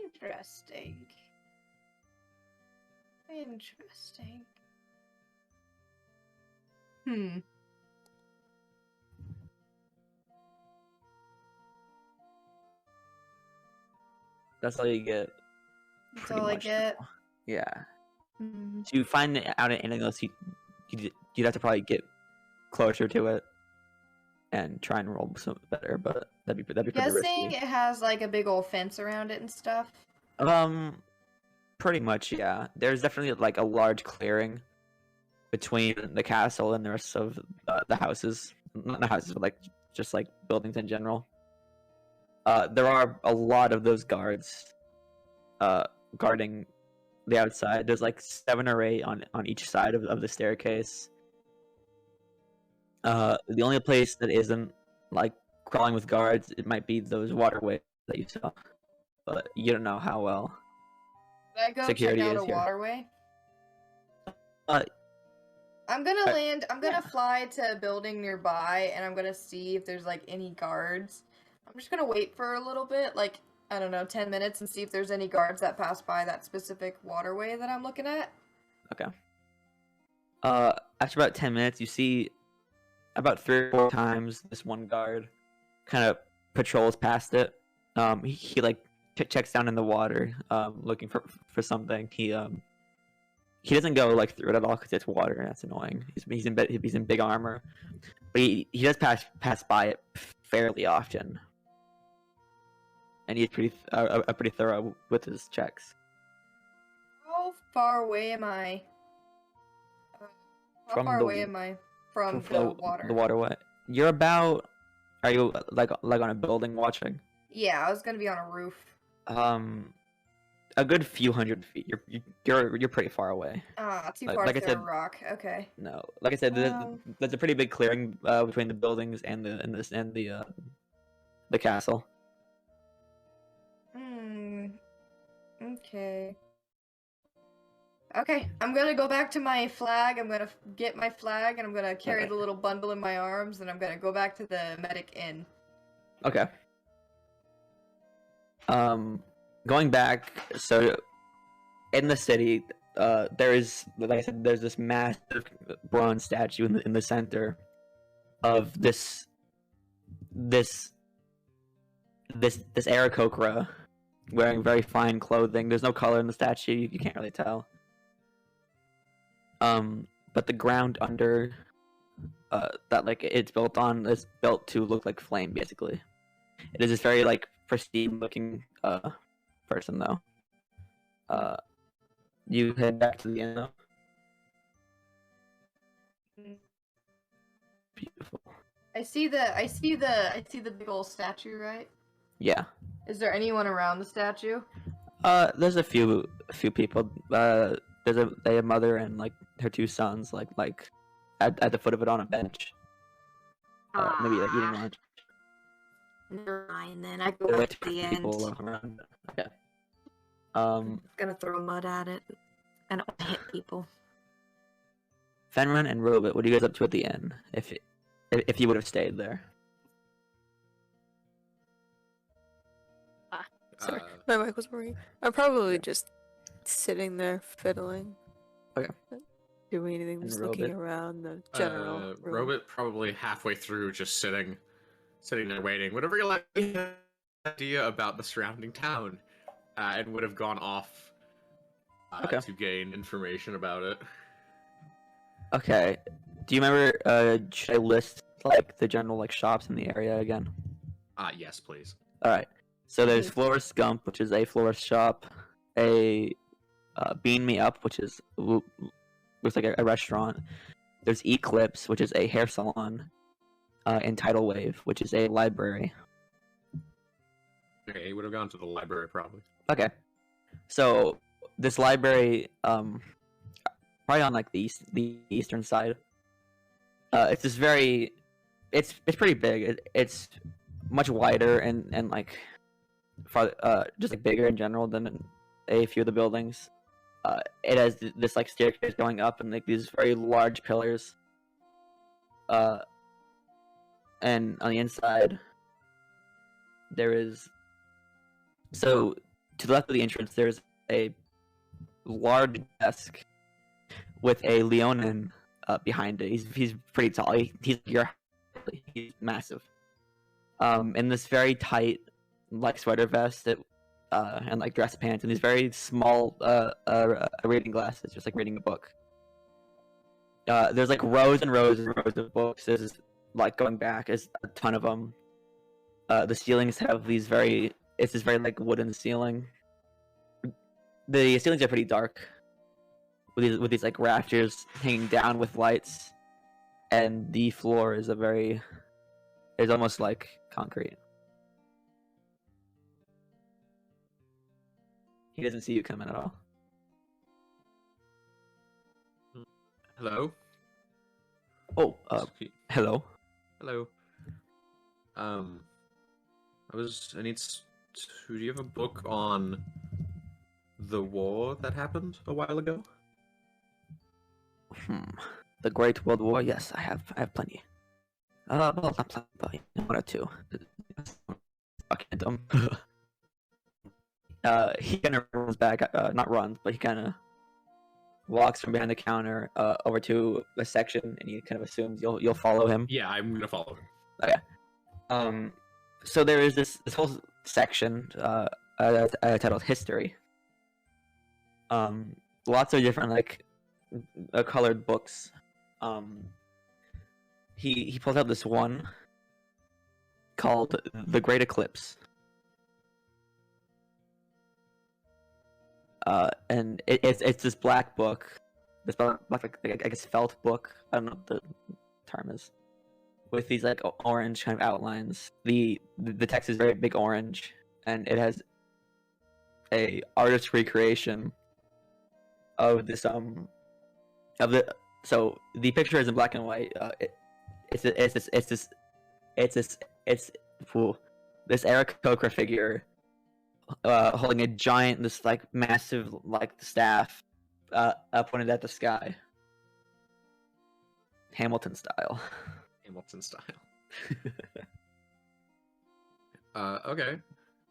Interesting. Interesting. That's all you get. That's pretty all I much. get. Yeah. Hmm. To find out anything else, you'd have to probably get closer to it and try and roll some better, but that'd be pretty Guessing risky. it has like a big old fence around it and stuff. Pretty much, yeah. There's definitely like a large clearing between the castle and the rest of the houses. Not the houses, but like just like buildings in general. There are a lot of those guards guarding the outside. There's like 7 or 8 on each side of the staircase. The only place that isn't like crawling with guards, it might be those waterways that you saw, but you don't know how well Did I go security check out is a here. waterway? Uh, I'm gonna Uh, land. I'm gonna fly to a building nearby, and I'm gonna see if there's like any guards. I'm just gonna wait for a little bit, like I don't know, 10 minutes, and see if there's any guards that pass by that specific waterway that I'm looking at. Okay. After about 10 minutes, you see about 3 or 4 times this one guard kind of patrols past it. He like checks down in the water, looking for something. He doesn't go like through it at all because it's water and that's annoying. He's in big armor, but he does pass by it fairly often, and he's pretty thorough with his checks. How far away am I? How From far the- away am I from From the water? The waterway. You're about. Are you like on a building watching? Yeah, I was gonna be on a roof. A good few hundred feet. You're pretty far away. Ah, too Like- far like to I throw a said- rock. Okay. No, like I said, there's a pretty big clearing between the buildings and the castle. Okay. Okay, I'm gonna go back to my flag. I'm gonna get my flag, and I'm gonna carry Okay. the little bundle in my arms, and I'm gonna go back to the medic inn. Okay. Going back, so in the city, there is, like I said, there's this massive bronze statue in the center of this Aarakocra wearing very fine clothing. There's no color in the statue, you can't really tell. But the ground under that like it's built on is built to look like flame, basically. It is this very like pristine looking person though. You head back to the inn though. Beautiful. I see the big old statue, right? Yeah. Is there anyone around the statue? There's a few people. There's a mother and like her 2 sons, like at the foot of it on a bench. Maybe like eating lunch. Never mind then. I go There's back like to the 2 end. people around. Okay. Gonna throw mud at it. I don't wanna hit people. Fenren and Robit, what are you guys up to at the inn? If you would have stayed there. Sorry, my mic was working. I'm probably just sitting there fiddling. Okay. Not doing anything, And just looking Robit? around the general room. Robit probably halfway through, just sitting there waiting. Whatever you like, idea about the surrounding town, and would have gone off Okay. to gain information about it. Okay. Do you remember? Should I list like the general like shops in the area again? Yes, please. All right. So there's Florist Gump, which is a florist shop. A Bean Me Up, which is looks like a restaurant. There's Eclipse, which is a hair salon, and Tidal Wave, which is a library. Okay, he would have gone to the library probably. Okay, so this library, probably on like the eastern side. It's this very, it's pretty big. It's much wider and like far, just like bigger in general than a few of the buildings. It has this like staircase going up and like these very large pillars. And on the inside, there is. So to the left of the entrance, there's a large desk with a Leonin behind it. He's pretty tall. He's massive. In this very tight like sweater vest that and like dress pants and these very small reading glasses, just like reading a book. There's like rows and rows and rows of books. There's like going back is a ton of them. The ceilings have these it's this very like wooden ceiling. The ceilings are pretty dark with these like rafters hanging down with lights, and the floor is almost like concrete. He doesn't see you coming at all. Hello? Oh, hello. Hello. Do you have a book on the war that happened a while ago? The Great World War? Yes, I have plenty. Well, not plenty, but one or two. Fucking dumb. He kind of runs back, not runs, but he kind of walks from behind the counter over to a section, and he kind of assumes you'll follow him. Yeah, I'm gonna follow him. Okay. So there is this whole section titled History. Lots of different like colored books. He pulls out this one called The Great Eclipse. And it's this black book, this black I guess felt book. I don't know what the term is, with these like orange kind of outlines. The text is very big orange, and it has a artist's recreation of this so the picture is in black and white. It's this Aarakocra figure holding a giant, this like massive like staff pointed at the sky, Hamilton style. Hamilton style. Okay.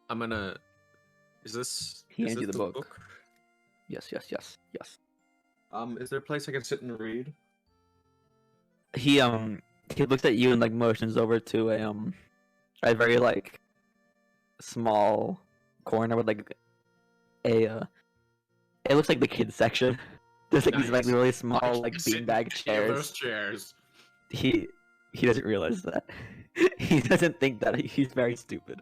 I'm gonna. Is this? He is hands you this the book. Yes. Is there a place I can sit and read? He looks at you and like motions over to a very like small corner with like it looks like the kids section. There's like these like really small like beanbag chairs. Those chairs. He doesn't realize that. He doesn't think that he's very stupid.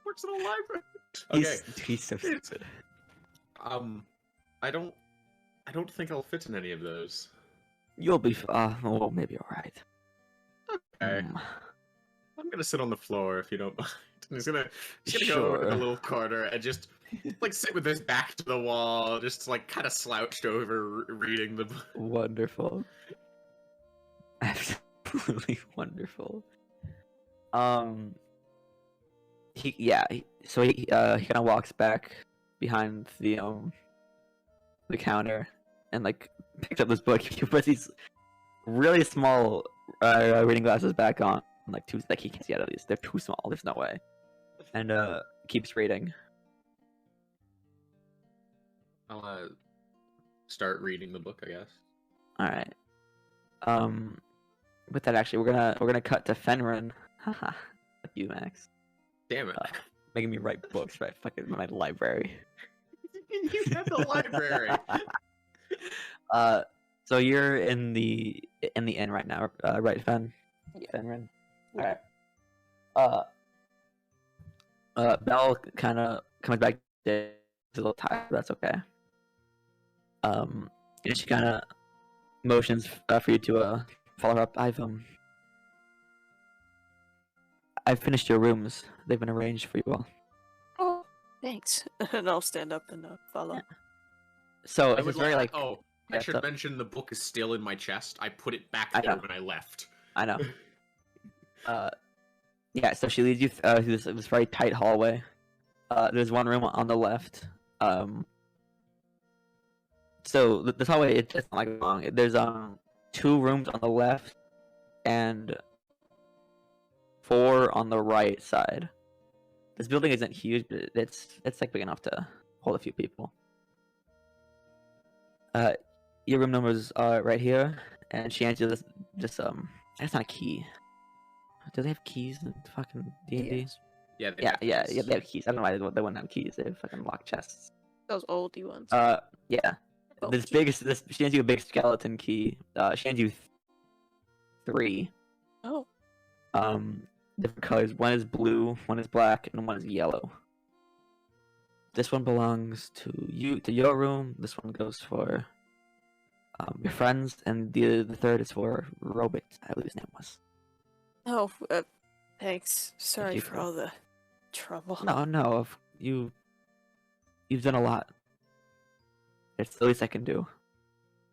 Works in a library. Okay. He's so stupid. I don't think I'll fit in any of those. You'll be well, maybe alright. Okay. I'm gonna sit on the floor if you don't mind. He's gonna go over to the little corner and just like sit with his back to the wall, just like kind of slouched over reading the book. Wonderful. Absolutely wonderful. So he kind of walks back behind the counter and like picks up this book. He puts these really small reading glasses back on, like he can't see out of these. They're too small. There's no way. And keeps reading. I'll start reading the book, I guess. All right. With that, actually, we're gonna cut to Fenren. Haha. Fuck you, Max. Damn it. Making me write books right fucking my library. You have the library. So you're in the inn right now, right, Fen? Yeah. Fenren. All right. Belle kind of comes back. She's a little tired. But that's okay. And she kind of motions for you to follow her up. I've finished your rooms. They've been arranged for you all. Oh, thanks. And I'll stand up and follow. Yeah. So I it's would just very like. like. Oh, I yeah, should so- mention the book is still in my chest. I put it back I there know. when I left. I know. Yeah. So she leads you through this very tight hallway. There's one room on the left. So this hallway it's not like long. There's 2 rooms on the left, and 4 on the right side. This building isn't huge, but it's like big enough to hold a few people. Your room numbers are right here, and she hands you this that's not a key. Do they have keys in fucking D&D? Yes. Yeah. They Yeah, have yeah, keys. yeah. They have keys. I don't know why they wouldn't have keys. They have fucking locked chests. Those oldie ones. Yeah. Oh, This key. she hands you a big skeleton key. She hands you 3. Oh. Different colors. One is blue, one is black, and one is yellow. This one belongs to you, to your room. This one goes for your friends, and the third is for Robit, I believe his name was. Oh, thanks. Sorry you for for- all the trouble. No, you've done a lot. It's the least I can do.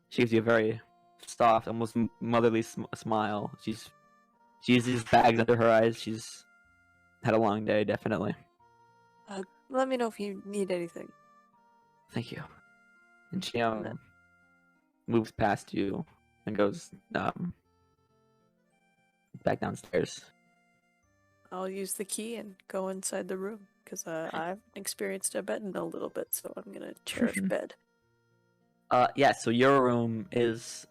She gives you a very soft, almost motherly smile. She has these bags under her eyes. She's had a long day, definitely. Let me know if you need anything. Thank you. And she moves past you and goes back downstairs. I'll use the key and go inside the room because I haven't experienced a bed in a little bit, so I'm gonna cherish bed. Yeah. So your room is,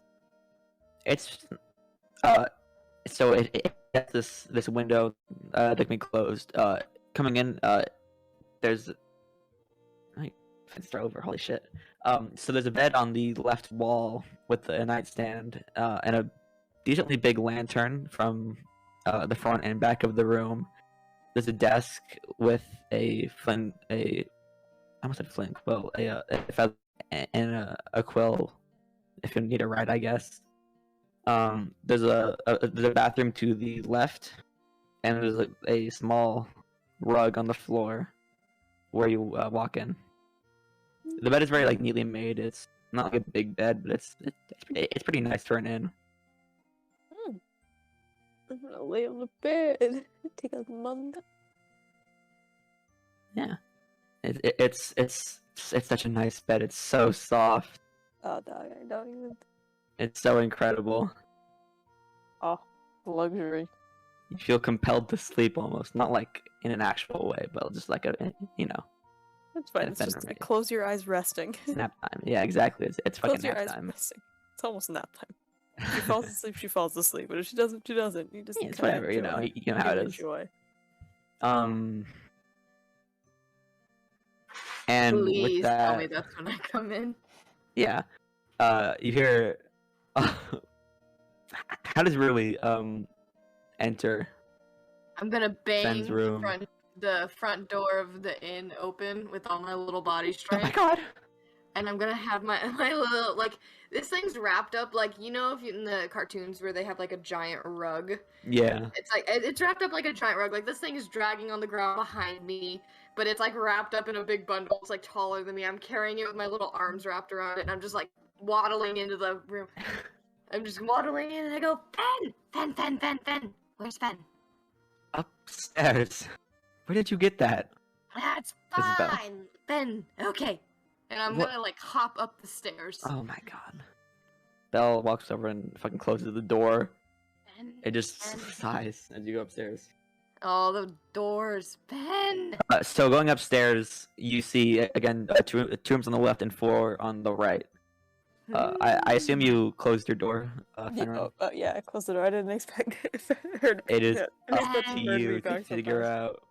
so it has this window that can be closed. Coming in, there's, fenced over. Holy shit. So there's a bed on the left wall with a nightstand and a decently big lantern from the front and back of the room. There's a desk with I almost said flint quill, a feather and a quill if you need a ride, I guess. There's a bathroom to the left, and there's a small rug on the floor where you walk in. The bed is very like neatly made. It's not like a big bed, but it's pretty nice for an inn. I'm gonna lay on the bed. Take a manga. Yeah, it's such a nice bed. It's so soft. Oh, dog, I don't even. It's so incredible. Oh, luxury. You feel compelled to sleep almost, not like in an actual way, but just like That's fine. Yeah, It's just Fenren, right. close your eyes, resting. nap time. Yeah, exactly. It's fucking Close your nap eyes, time. resting. It's almost nap time. If she falls asleep, she falls asleep. But if she doesn't, she doesn't. You just Yeah, it's kinda whatever, you know. enjoy. You know how it is. Enjoy. And Please with that, tell me that's when I come in. yeah, you hear. How does Rrui enter? I'm gonna bang Ben's room. the front door of the inn open with all my little body Oh strength. my god! And I'm gonna have my little, like, this thing's wrapped up like, you know, if you, in the cartoons where they have like a giant rug. Yeah. It's like it's wrapped up like a giant rug. Like, this thing is dragging on the ground behind me, but it's like wrapped up in a big bundle. It's like taller than me. I'm carrying it with my little arms wrapped around it, and I'm just like waddling into the room. I'm just waddling in, and I go, Fen. Where's Fen? Upstairs. Where did you get that? That's Isabel. fine. Ben, okay. And I'm What- gonna like hop up the stairs. Oh my god. Belle walks over and fucking closes the door. Ben, It just Ben. sighs as you go upstairs. Oh, the doors, Ben. So going upstairs, you see again two rooms on the left and 4 on the right. I assume you closed your door, Fenren. Yeah, I closed the door. I didn't expect her to. It is yeah, I didn't up expect to her to be you to back so figure fast. out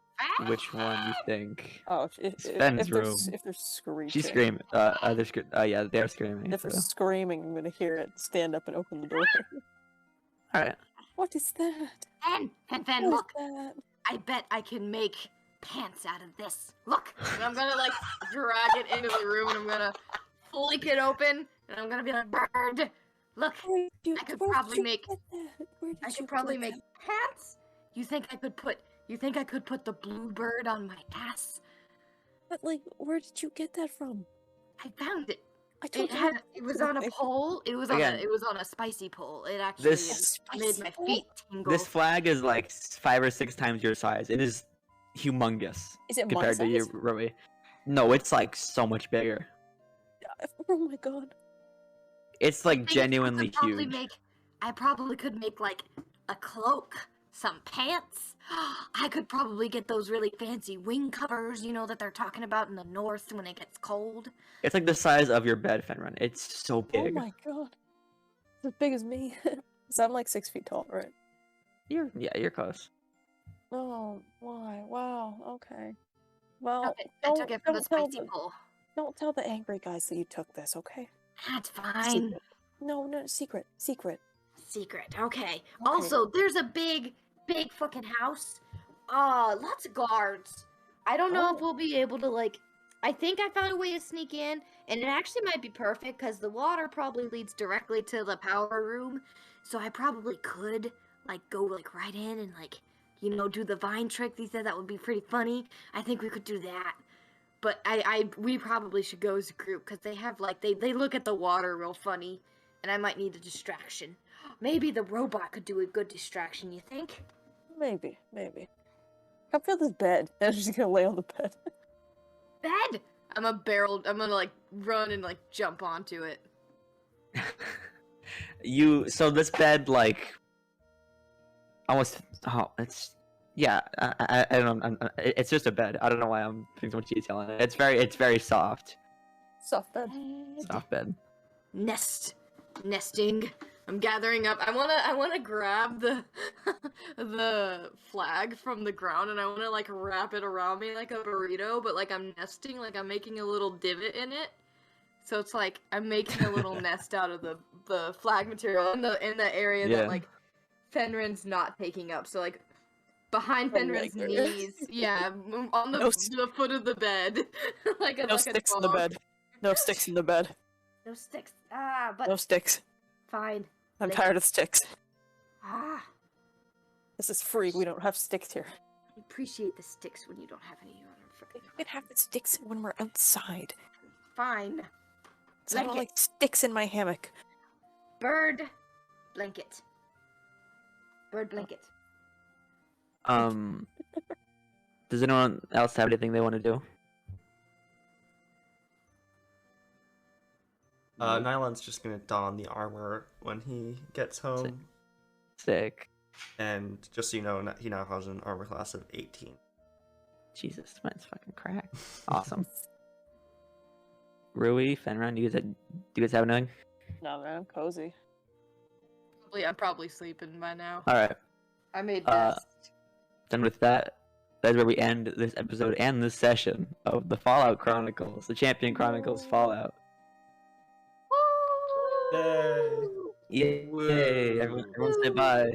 which one you think. Oh, It's Ben's room. if they're screaming. She's screaming. Yeah, they're screaming. If they're So. screaming, I'm gonna hear it. Stand up and open the door. All right. What is that? Ben, What look. is that? I bet I can make pants out of this. Look. And I'm gonna like drag it into the room, and I'm gonna flick it open, and I'm gonna be like, Bird, Look, Where did you, I could where did probably you make- get that? Where did I you could probably get make pants. You think I could put the bluebird on my ass? that? But like, where did you get that from? I found it. I told It was on a pole. It was on Again. a spicy pole. It actually This- made my feet tingle. This flag is like 5 or 6 times your size. It is humongous Is it my compared to your size? Rrui. No, it's like so much bigger. Oh my god. It's like Think I genuinely could probably huge. I probably could make like a cloak, some pants. I could probably get those really fancy wing covers, you know, that they're talking about in the north when it gets cold. It's like the size of your bed, Fenren. It's so Oh big. my god. It's as big as me. So I'm like 6 feet tall, right? You're close. Oh, why? Wow, okay. Well, I took it from the don't tell spicy pole. don't tell the angry guys that you took this, okay? That's fine. Secret. No, secret. Secret. Okay. Also, there's a big fucking house. Lots of guards. I don't know if we'll be able to like. I think I found a way to sneak in, and it actually might be perfect because the water probably leads directly to the power room. So I probably could like go like right in and like, you know, do the vine trick. They said that would be pretty funny. I think we could do that. But we probably should go as a group because they have like they look at the water real funny, and I might need a distraction. Maybe the robot could do a good distraction. You think? Maybe. Come feel this bed. I'm just gonna lay on the bed. Bed. I'm gonna like run and like jump onto it. So this bed like almost it's I don't know, it's just a bed. I don't know why I'm putting so much detail on it. It's very soft. Soft bed. Soft bed. Nesting. I'm gathering up. I wanna grab the the flag from the ground and I wanna like wrap it around me like a burrito, but like I'm nesting, like I'm making a little divot in it. So it's like I'm making a little nest out of the flag material in the area Yeah. that like Fenren's not taking up. So like behind Oh, Fenren's like- knees, yeah, on the foot of the bed, like a No like sticks a in the dog. bed. No sticks in the bed. No sticks. But No sticks. fine. I'm Like- tired of sticks. This This is free. We don't have sticks here. I appreciate the sticks when you don't have any. You We can have the sticks when we're outside. Fine. So I don't Blanket. like sticks in my hammock. Bird blanket. Bird blanket. Does anyone else have anything they want to do? Nilaan's just gonna don the armor when he gets home, Sick. and just so you know, he now has an armor class of 18. Jesus, mine's fucking cracked. Awesome. Rrui, Fenren, do you guys have anything? No, man, I'm cozy. I'm probably sleeping by now. Alright. I made Uh, nest. Then with that, that's where we end this episode and this session of the Fallout Chronicles, the Champion Chronicles Fallout. Yay! Woo. Everyone say bye.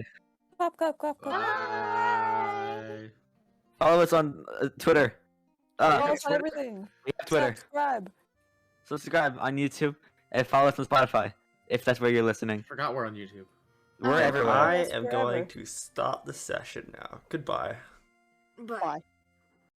Clap, clap, clap, clap. Bye. Follow us on Twitter. Follow us on Twitter. everything. We have Twitter. Subscribe. Subscribe on YouTube and follow us on Spotify if that's where you're listening. Forgot we're on YouTube. We're everywhere. I Us am forever. going to stop the session now. Goodbye. But Bye.